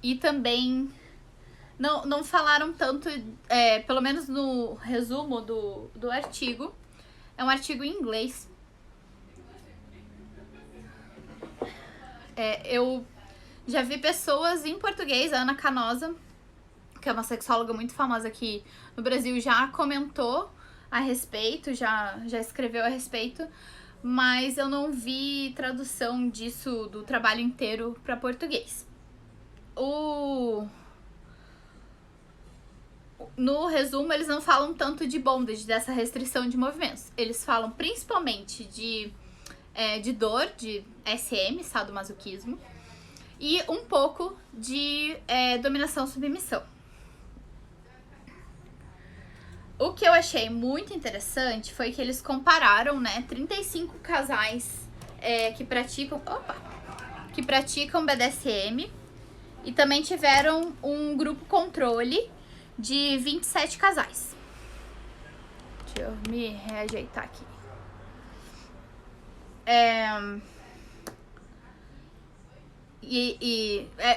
E também não falaram tanto, pelo menos no resumo do artigo. É um artigo em inglês. Eu já vi pessoas em português, a Ana Canosa, que é uma sexóloga muito famosa aqui no Brasil, já comentou a respeito, já escreveu a respeito, mas eu não vi tradução disso, do trabalho inteiro, para português. No resumo, eles não falam tanto de bondage, dessa restrição de movimentos. Eles falam principalmente de dor, de SM, sadomasoquismo, e um pouco de dominação-submissão. O que eu achei muito interessante foi que eles compararam, 35 casais que praticam BDSM, e também tiveram um grupo controle de 27 casais. Deixa eu me reajeitar aqui.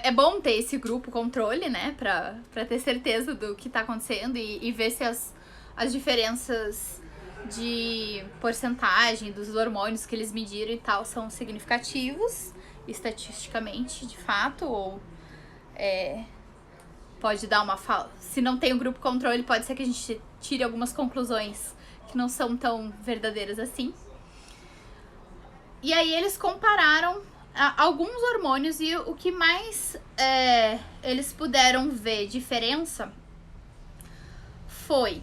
É bom ter esse grupo controle, né? Pra ter certeza do que tá acontecendo e ver se as diferenças de porcentagem dos hormônios que eles mediram e tal são significativos, estatisticamente, de fato, ou pode dar uma falta. Se não tem o grupo controle, pode ser que a gente tire algumas conclusões que não são tão verdadeiras assim. E aí eles compararam alguns hormônios e o que mais eles puderam ver diferença foi...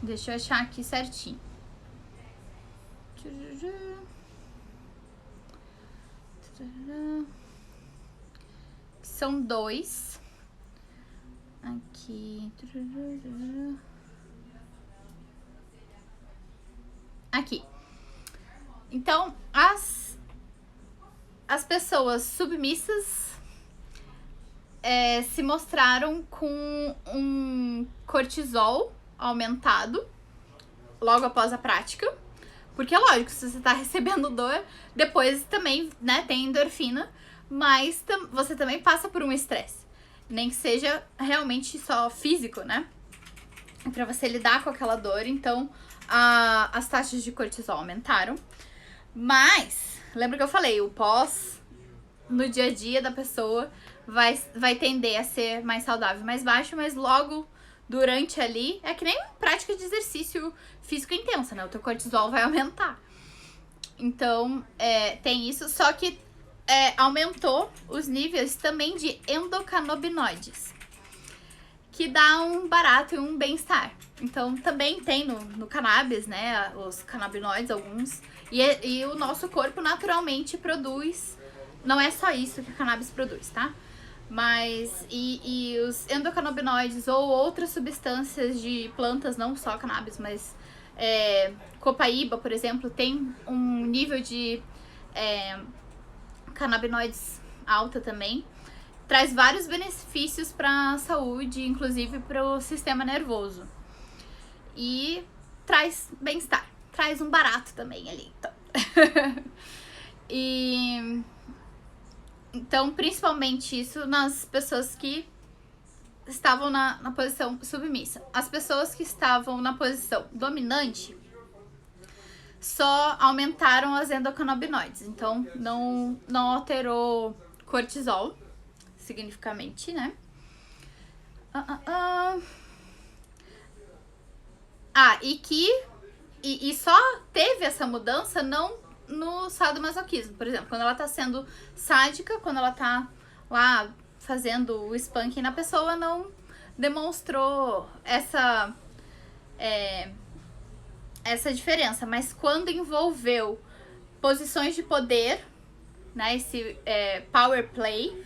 Deixa eu achar aqui certinho. São dois. Aqui. Aqui. Então, as pessoas submissas se mostraram com um cortisol aumentado logo após a prática. Porque é lógico, se você tá recebendo dor, depois também, né, tem endorfina, mas você também passa por um estresse. Nem que seja realmente só físico, né? Pra você lidar com aquela dor. Então, as taxas de cortisol aumentaram. Mas, lembra que eu falei, o pós, no dia a dia da pessoa, vai tender a ser mais saudável, mais baixo, mas logo durante ali, é que nem prática de exercício físico intensa, né? O teu cortisol vai aumentar. Então, tem isso, só que aumentou os níveis também de endocannabinoides, que dá um barato e um bem-estar. Então, também tem no cannabis, né? Os canabinoides, alguns. E o nosso corpo naturalmente produz. Não é só isso que o cannabis produz, tá? Mas, e os endocannabinoides ou outras substâncias de plantas, não só cannabis, mas copaíba, por exemplo, tem um nível de canabinoides alta também. Traz vários benefícios para a saúde, inclusive para o sistema nervoso. E traz bem-estar, traz um barato também ali. Então, principalmente isso nas pessoas que estavam na posição submissa. As pessoas que estavam na posição dominante só aumentaram as endocannabinoides. Então, não alterou cortisol significativamente, né? E só teve essa mudança não no sadomasoquismo, por exemplo, quando ela tá sendo sádica, quando ela tá lá fazendo o spanking na pessoa, não demonstrou essa diferença, mas quando envolveu posições de poder, né, esse power play,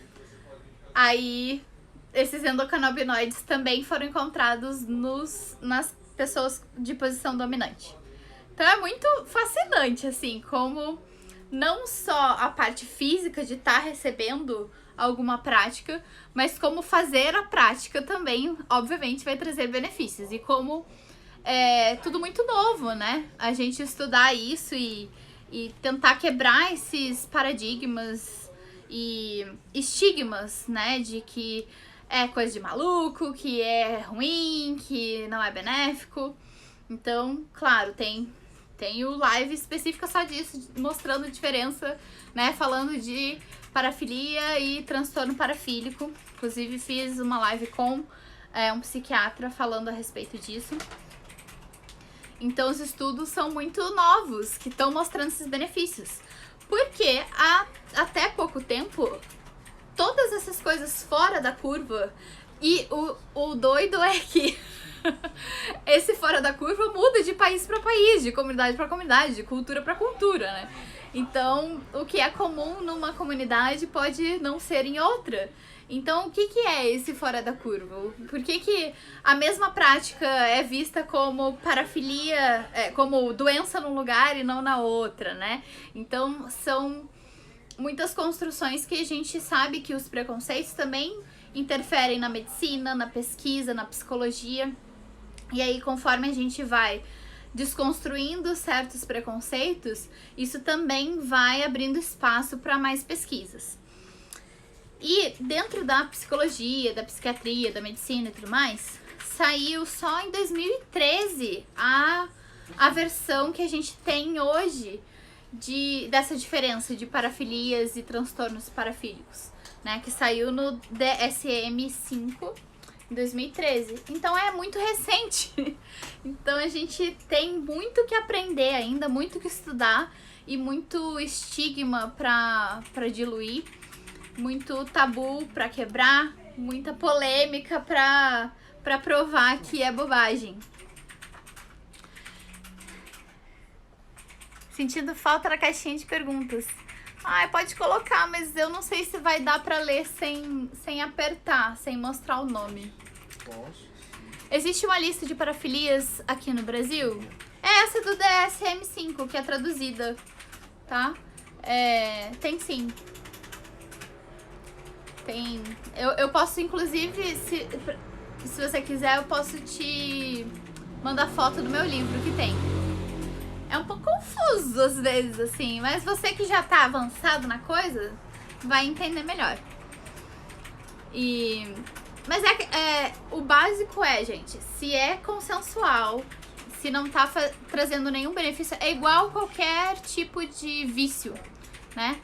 aí esses endocannabinoides também foram encontrados nas pessoas de posição dominante. Então é muito fascinante, assim, como não só a parte física de estar recebendo alguma prática, mas como fazer a prática também, obviamente, vai trazer benefícios. E como é tudo muito novo, né? A gente estudar isso e tentar quebrar esses paradigmas e estigmas, né? De que é coisa de maluco, que é ruim, que não é benéfico. Então, claro, tem o live específica só disso, mostrando a diferença, né? Falando de parafilia e transtorno parafílico. Inclusive, fiz uma live com um psiquiatra falando a respeito disso. Então, os estudos são muito novos, que estão mostrando esses benefícios. Porque até pouco tempo, todas essas coisas fora da curva, e o doido é que esse fora da curva muda de país para país, de comunidade para comunidade, de cultura para cultura, né? Então, o que é comum numa comunidade pode não ser em outra. Então, o que é esse fora da curva? Por que a mesma prática é vista como parafilia, como doença num lugar e não na outra, né? Então, são muitas construções que a gente sabe que os preconceitos também interferem na medicina, na pesquisa, na psicologia. E aí, conforme a gente vai desconstruindo certos preconceitos, isso também vai abrindo espaço para mais pesquisas. E dentro da psicologia, da psiquiatria, da medicina e tudo mais, saiu só em 2013 a versão que a gente tem hoje dessa diferença de parafilias e transtornos parafílicos, né? Que saiu no DSM-5 em 2013. Então é muito recente. Então a gente tem muito que aprender ainda, muito que estudar e muito estigma para diluir, muito tabu para quebrar, muita polêmica para provar que é bobagem. Sentindo falta da caixinha de perguntas. Pode colocar, mas eu não sei se vai dar pra ler sem apertar, sem mostrar o nome.
Posso?
Existe uma lista de parafilias aqui no Brasil? É essa do DSM-5, que é traduzida tá? Tem sim. Tem. Eu posso, inclusive, se você quiser, eu posso te mandar foto do meu livro que tem. É um pouco confuso às vezes, assim, mas você que já tá avançado na coisa vai entender melhor. Mas o básico gente, se é consensual, se não tá trazendo nenhum benefício, é igual qualquer tipo de vício, né?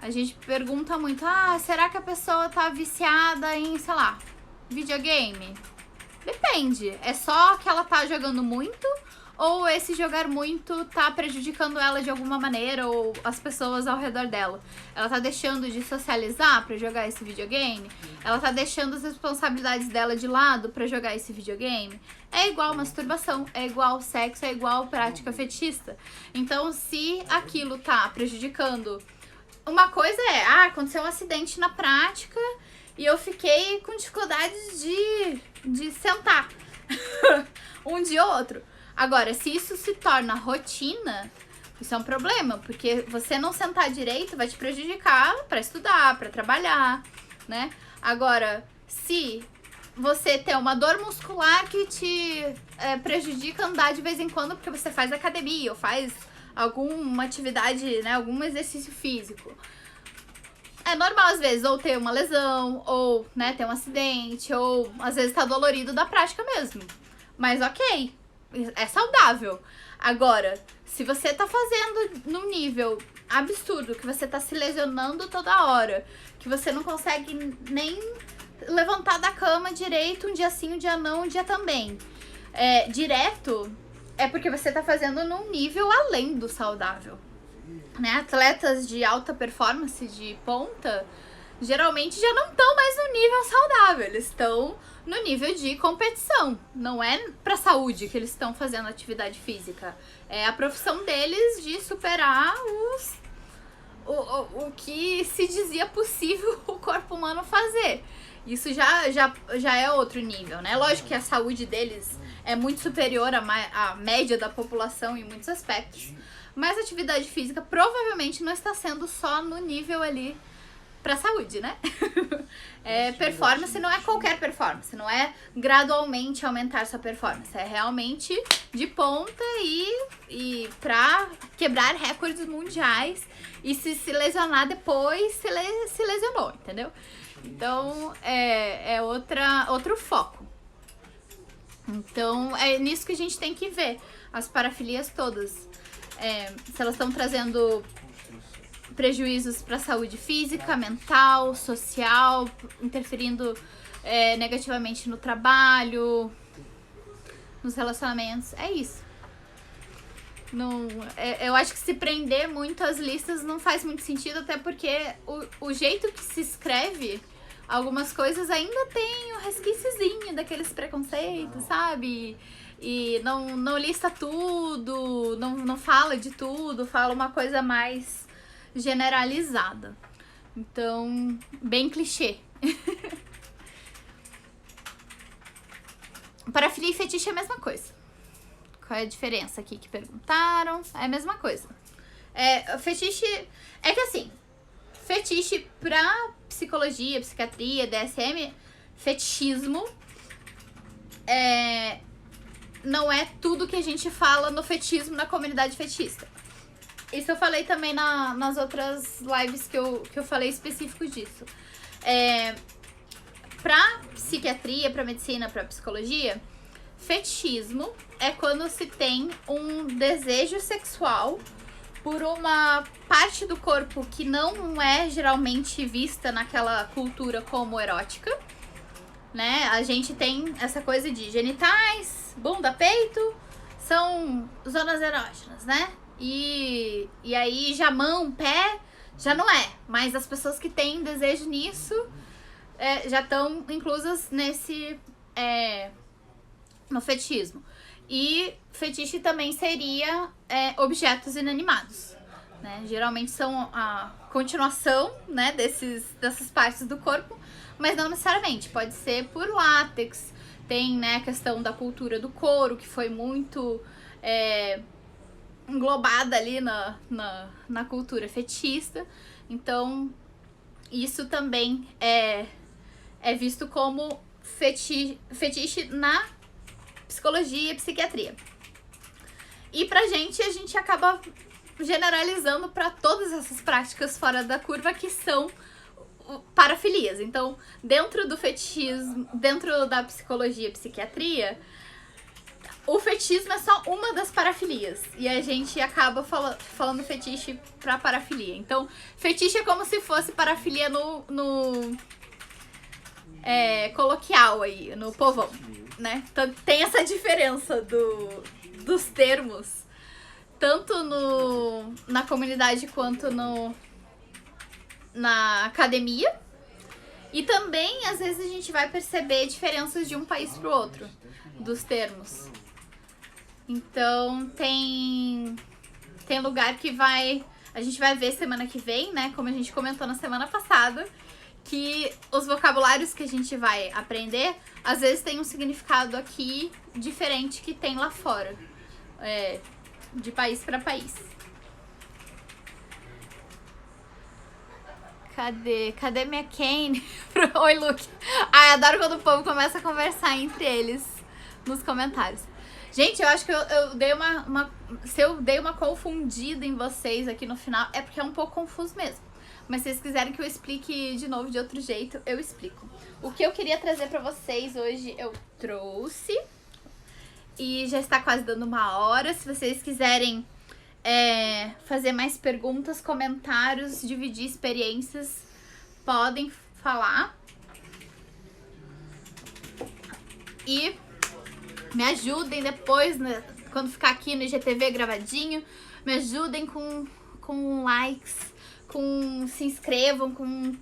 A gente pergunta muito, será que a pessoa tá viciada em, sei lá, videogame? Depende, é só que ela tá jogando muito ou esse jogar muito tá prejudicando ela de alguma maneira ou as pessoas ao redor dela. Ela tá deixando de socializar pra jogar esse videogame? Ela tá deixando as responsabilidades dela de lado pra jogar esse videogame? É igual masturbação, é igual sexo, é igual prática fetichista. Então, se aquilo tá prejudicando... Uma coisa aconteceu um acidente na prática e eu fiquei com dificuldades de sentar um dia ou outro. Agora, se isso se torna rotina, isso é um problema, porque você não sentar direito vai te prejudicar pra estudar, pra trabalhar, né? Agora, se você tem uma dor muscular que te prejudica andar de vez em quando porque você faz academia ou faz alguma atividade, né, algum exercício físico. É normal às vezes ou ter uma lesão, ou, né, ter um acidente, ou às vezes tá dolorido da prática mesmo. Mas ok, é saudável. Agora, se você tá fazendo num nível absurdo, que você tá se lesionando toda hora, que você não consegue nem levantar da cama direito, um dia sim, um dia não, um dia também. Direto, é porque você tá fazendo num nível além do saudável. Né? Atletas de alta performance, de ponta, geralmente já não estão mais no nível saudável, eles estão no nível de competição. Não é pra saúde que eles estão fazendo atividade física. É a profissão deles de superar o que se dizia possível o corpo humano fazer. Isso já é outro nível, né? Lógico que a saúde deles é muito superior à média da população em muitos aspectos. Mas a atividade física provavelmente não está sendo só no nível ali pra saúde, né? Performance não é qualquer performance, não é gradualmente aumentar sua performance. É realmente de ponta e pra quebrar recordes mundiais. E se lesionar depois, se lesionou, entendeu? Então, é outro foco. Então, é nisso que a gente tem que ver. As parafilias todas. Se elas estão trazendo prejuízos para a saúde física, mental, social, interferindo negativamente no trabalho, nos relacionamentos. É isso. Não, eu acho que se prender muito às listas não faz muito sentido, até porque o jeito que se escreve algumas coisas ainda tem um resquíciozinho daqueles preconceitos, sabe? E não lista tudo, não fala de tudo, fala uma coisa mais generalizada. Então, bem clichê. Parafilia e fetiche é a mesma coisa. Qual é a diferença aqui que perguntaram? É a mesma coisa. Fetiche... É que assim, fetiche pra psicologia, psiquiatria, DSM, fetichismo não é tudo que a gente fala no fetichismo na comunidade fetichista. Isso eu falei também nas outras lives que eu falei específico disso. Pra psiquiatria, pra medicina, pra psicologia, fetichismo é quando se tem um desejo sexual por uma parte do corpo que não é geralmente vista naquela cultura como erótica, né? A gente tem essa coisa de genitais, bunda, peito, são zonas erógenas, né? E aí já mão, pé, já não é. Mas as pessoas que têm desejo nisso já estão inclusas no fetichismo. E fetiche também seria objetos inanimados, né? Geralmente são a continuação, né, dessas partes do corpo, mas não necessariamente. Pode ser por látex, tem, né, a questão da cultura do couro, que foi muito englobada ali na cultura fetichista. Então, isso também é visto como fetiche na psicologia e psiquiatria. E pra gente, a gente acaba generalizando para todas essas práticas fora da curva que são parafilias. Então, dentro do fetichismo, dentro da psicologia e psiquiatria, o fetichismo é só uma das parafilias. E a gente acaba falando fetiche pra parafilia. Então, fetiche é como se fosse parafilia no coloquial aí, no povão, né? Então, tem essa diferença dos termos, tanto na comunidade quanto na academia. E também, às vezes, a gente vai perceber diferenças de um país pro outro, dos termos. Então, tem lugar que a gente vai ver semana que vem, né? Como a gente comentou na semana passada, que os vocabulários que a gente vai aprender, às vezes tem um significado aqui diferente que tem lá fora, de país para país. Cadê minha Kane? Oi, Luke. Ai, adoro quando o povo começa a conversar entre eles nos comentários. Gente, eu acho que eu dei se eu dei uma confundida em vocês aqui no final, é porque é um pouco confuso mesmo. Mas se vocês quiserem que eu explique de novo de outro jeito, eu explico. O que eu queria trazer pra vocês hoje, eu trouxe. E já está quase dando 1 hora. Se vocês quiserem fazer mais perguntas, comentários, dividir experiências, podem falar. E me ajudem depois, né, quando ficar aqui no IGTV gravadinho, me ajudem com likes, se inscrevam,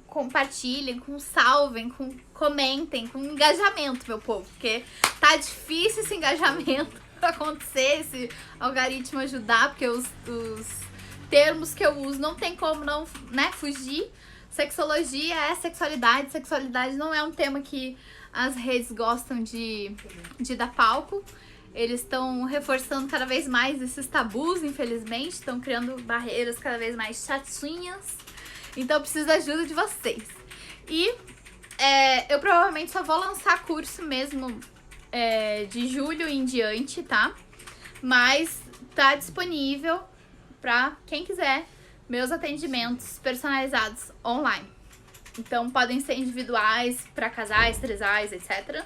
compartilhem, salvem, comentem, com engajamento, meu povo, porque tá difícil esse engajamento acontecer, esse algoritmo ajudar, porque os termos que eu uso não tem como não, né, fugir. Sexologia é sexualidade não é um tema que as redes gostam de dar palco. Eles estão reforçando cada vez mais esses tabus, infelizmente, estão criando barreiras cada vez mais chatinhas. Então eu preciso da ajuda de vocês. E eu provavelmente só vou lançar curso mesmo de julho em diante, tá? Mas tá disponível pra quem quiser meus atendimentos personalizados online. Então podem ser individuais para casais, trisais, etc.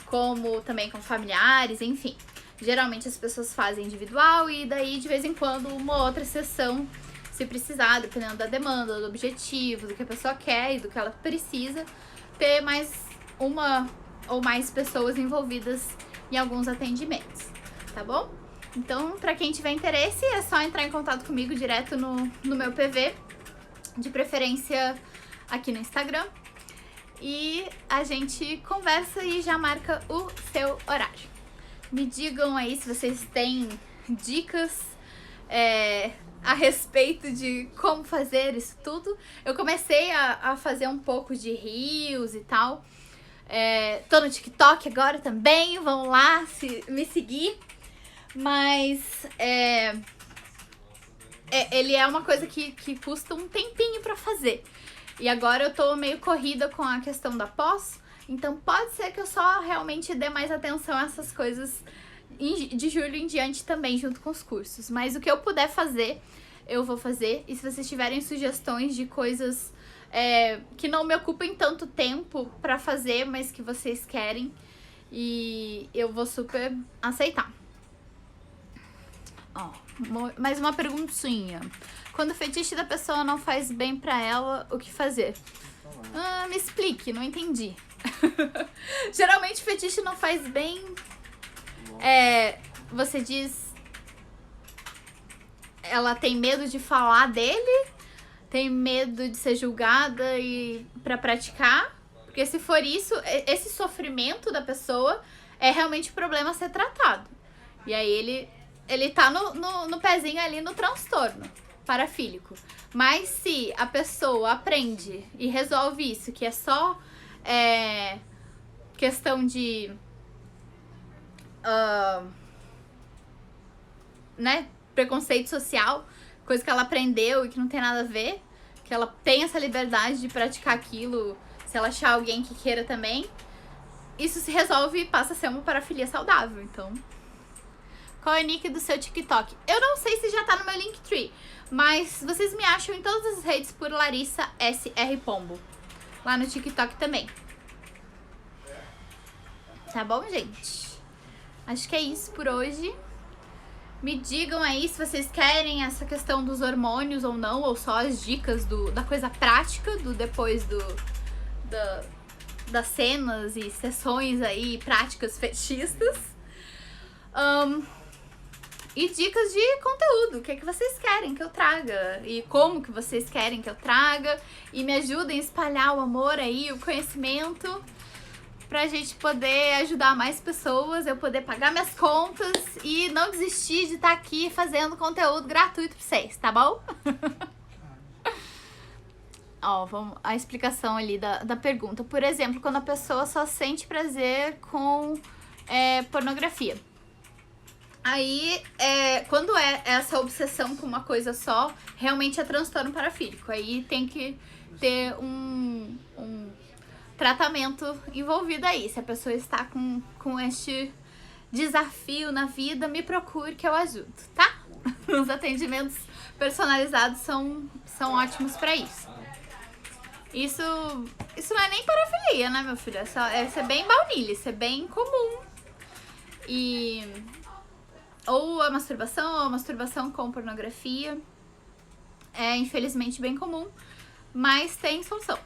Como também com familiares, enfim. Geralmente as pessoas fazem individual e daí de vez em quando uma outra sessão, se precisar, dependendo da demanda, do objetivo, do que a pessoa quer e do que ela precisa, ter mais uma ou mais pessoas envolvidas em alguns atendimentos, tá bom? Então, para quem tiver interesse, é só entrar em contato comigo direto no meu PV, de preferência aqui no Instagram, e a gente conversa e já marca o seu horário. Me digam aí se vocês têm dicas a respeito de como fazer isso tudo. Eu comecei a fazer um pouco de reels e tal. Tô no TikTok agora também, vão lá me seguir. Mas ele é uma coisa que custa um tempinho pra fazer. E agora eu tô meio corrida com a questão da pós, então pode ser que eu só realmente dê mais atenção a essas coisas de julho em diante também, junto com os cursos. Mas o que eu puder fazer, eu vou fazer. E se vocês tiverem sugestões de coisas que não me ocupem tanto tempo pra fazer, mas que vocês querem, e eu vou super aceitar. Mais uma perguntinha. Quando o fetiche da pessoa não faz bem pra ela, o que fazer? Me explique, não entendi. Geralmente o fetiche não faz bem. Você diz, ela tem medo de falar dele, tem medo de ser julgada e pra praticar, porque se for isso, esse sofrimento da pessoa é realmente um problema a ser tratado. E aí ele tá no pezinho ali no transtorno parafílico. Mas se a pessoa aprende e resolve isso, que é só questão de né, preconceito social, coisa que ela aprendeu e que não tem nada a ver, que ela tem essa liberdade de praticar aquilo, se ela achar alguém que queira também, isso se resolve e passa a ser uma parafilia saudável. Então, qual é o nick do seu TikTok? Eu não sei se já tá no meu Linktree, mas vocês me acham em todas as redes por Larissa SR Pombo, lá no TikTok também. Tá bom, gente? Acho que é isso por hoje. Me digam aí se vocês querem essa questão dos hormônios ou não, ou só as dicas da coisa prática, do depois das cenas e sessões aí, práticas fetichistas. E dicas de conteúdo, o que é que vocês querem que eu traga e como que vocês querem que eu traga, e me ajudem a espalhar o amor aí, o conhecimento, pra gente poder ajudar mais pessoas, eu poder pagar minhas contas e não desistir de estar aqui fazendo conteúdo gratuito pra vocês, tá bom? Ó, vamos a explicação ali da pergunta. Por exemplo, quando a pessoa só sente prazer com pornografia. Aí, quando é essa obsessão com uma coisa só, realmente é transtorno parafílico. Aí tem que ter um tratamento envolvido aí. Se a pessoa está com este desafio na vida, me procure que eu ajudo, tá? Os atendimentos personalizados são ótimos pra isso. Isso não é nem parafilia, né, meu filho? Isso é bem baunilha, isso é bem comum. Ou a masturbação com pornografia é infelizmente bem comum, mas tem solução.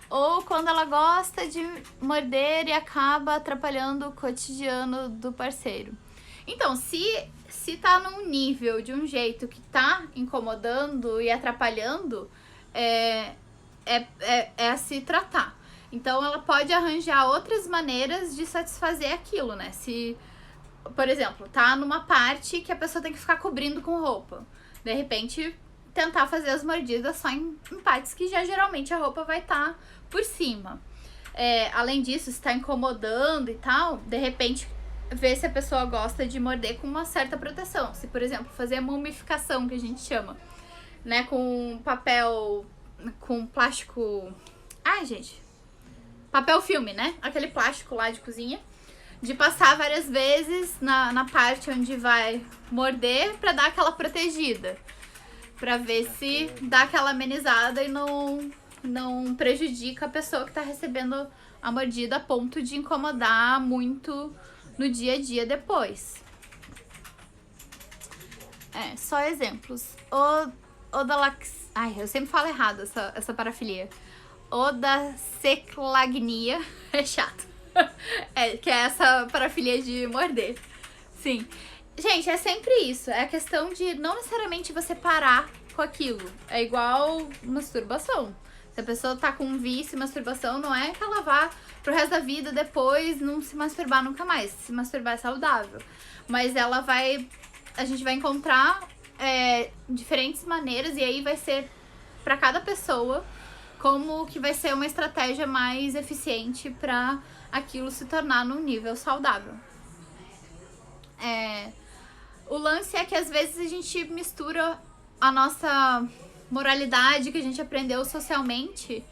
Ou quando ela gosta de morder e acaba atrapalhando o cotidiano do parceiro. Então, se tá num nível de um jeito que tá incomodando e atrapalhando, é a se tratar. Então, ela pode arranjar outras maneiras de satisfazer aquilo, né? Se, por exemplo, tá numa parte que a pessoa tem que ficar cobrindo com roupa. De repente, tentar fazer as mordidas só em partes que já geralmente a roupa vai estar por cima. Além disso, se tá incomodando e tal, de repente, ver se a pessoa gosta de morder com uma certa proteção. Se, por exemplo, fazer a mumificação, que a gente chama, né? Com papel, com plástico... Ai, gente... Papel filme, né? Aquele plástico lá de cozinha. De passar várias vezes na parte onde vai morder pra dar aquela protegida. Pra ver se dá aquela amenizada e não prejudica a pessoa que tá recebendo a mordida a ponto de incomodar muito no dia a dia depois. Só exemplos. Ai, eu sempre falo errado essa parafilia. Odaceclagnia, é chato. Que é essa parafilia de morder. Sim. Gente, é sempre isso. É a questão de não necessariamente você parar com aquilo. É igual masturbação. Se a pessoa tá com um vício em masturbação, não é que ela vá pro resto da vida depois não se masturbar nunca mais. Se masturbar é saudável. Mas a gente vai encontrar diferentes maneiras, e aí vai ser pra cada pessoa como que vai ser uma estratégia mais eficiente para aquilo se tornar num nível saudável. O lance é que às vezes a gente mistura a nossa moralidade que a gente aprendeu socialmente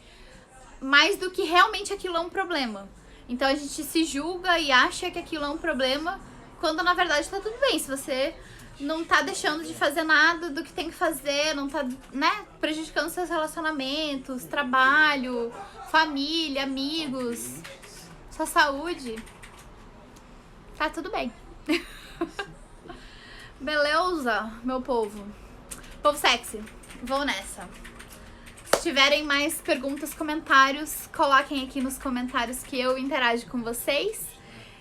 mais do que realmente aquilo é um problema. Então a gente se julga e acha que aquilo é um problema, quando na verdade tá tudo bem. Se você não tá deixando de fazer nada do que tem que fazer, não tá, né, prejudicando seus relacionamentos, trabalho, família, amigos, sua saúde, tá tudo bem. Beleza, meu povo? Povo sexy, vou nessa. Se tiverem mais perguntas, comentários, coloquem aqui nos comentários que eu interajo com vocês.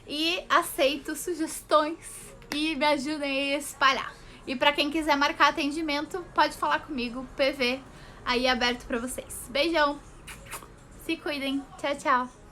E aceito sugestões e me ajudem a espalhar. E pra quem quiser marcar atendimento, pode falar comigo, PV aí aberto pra vocês. Beijão, se cuidem, tchau, tchau.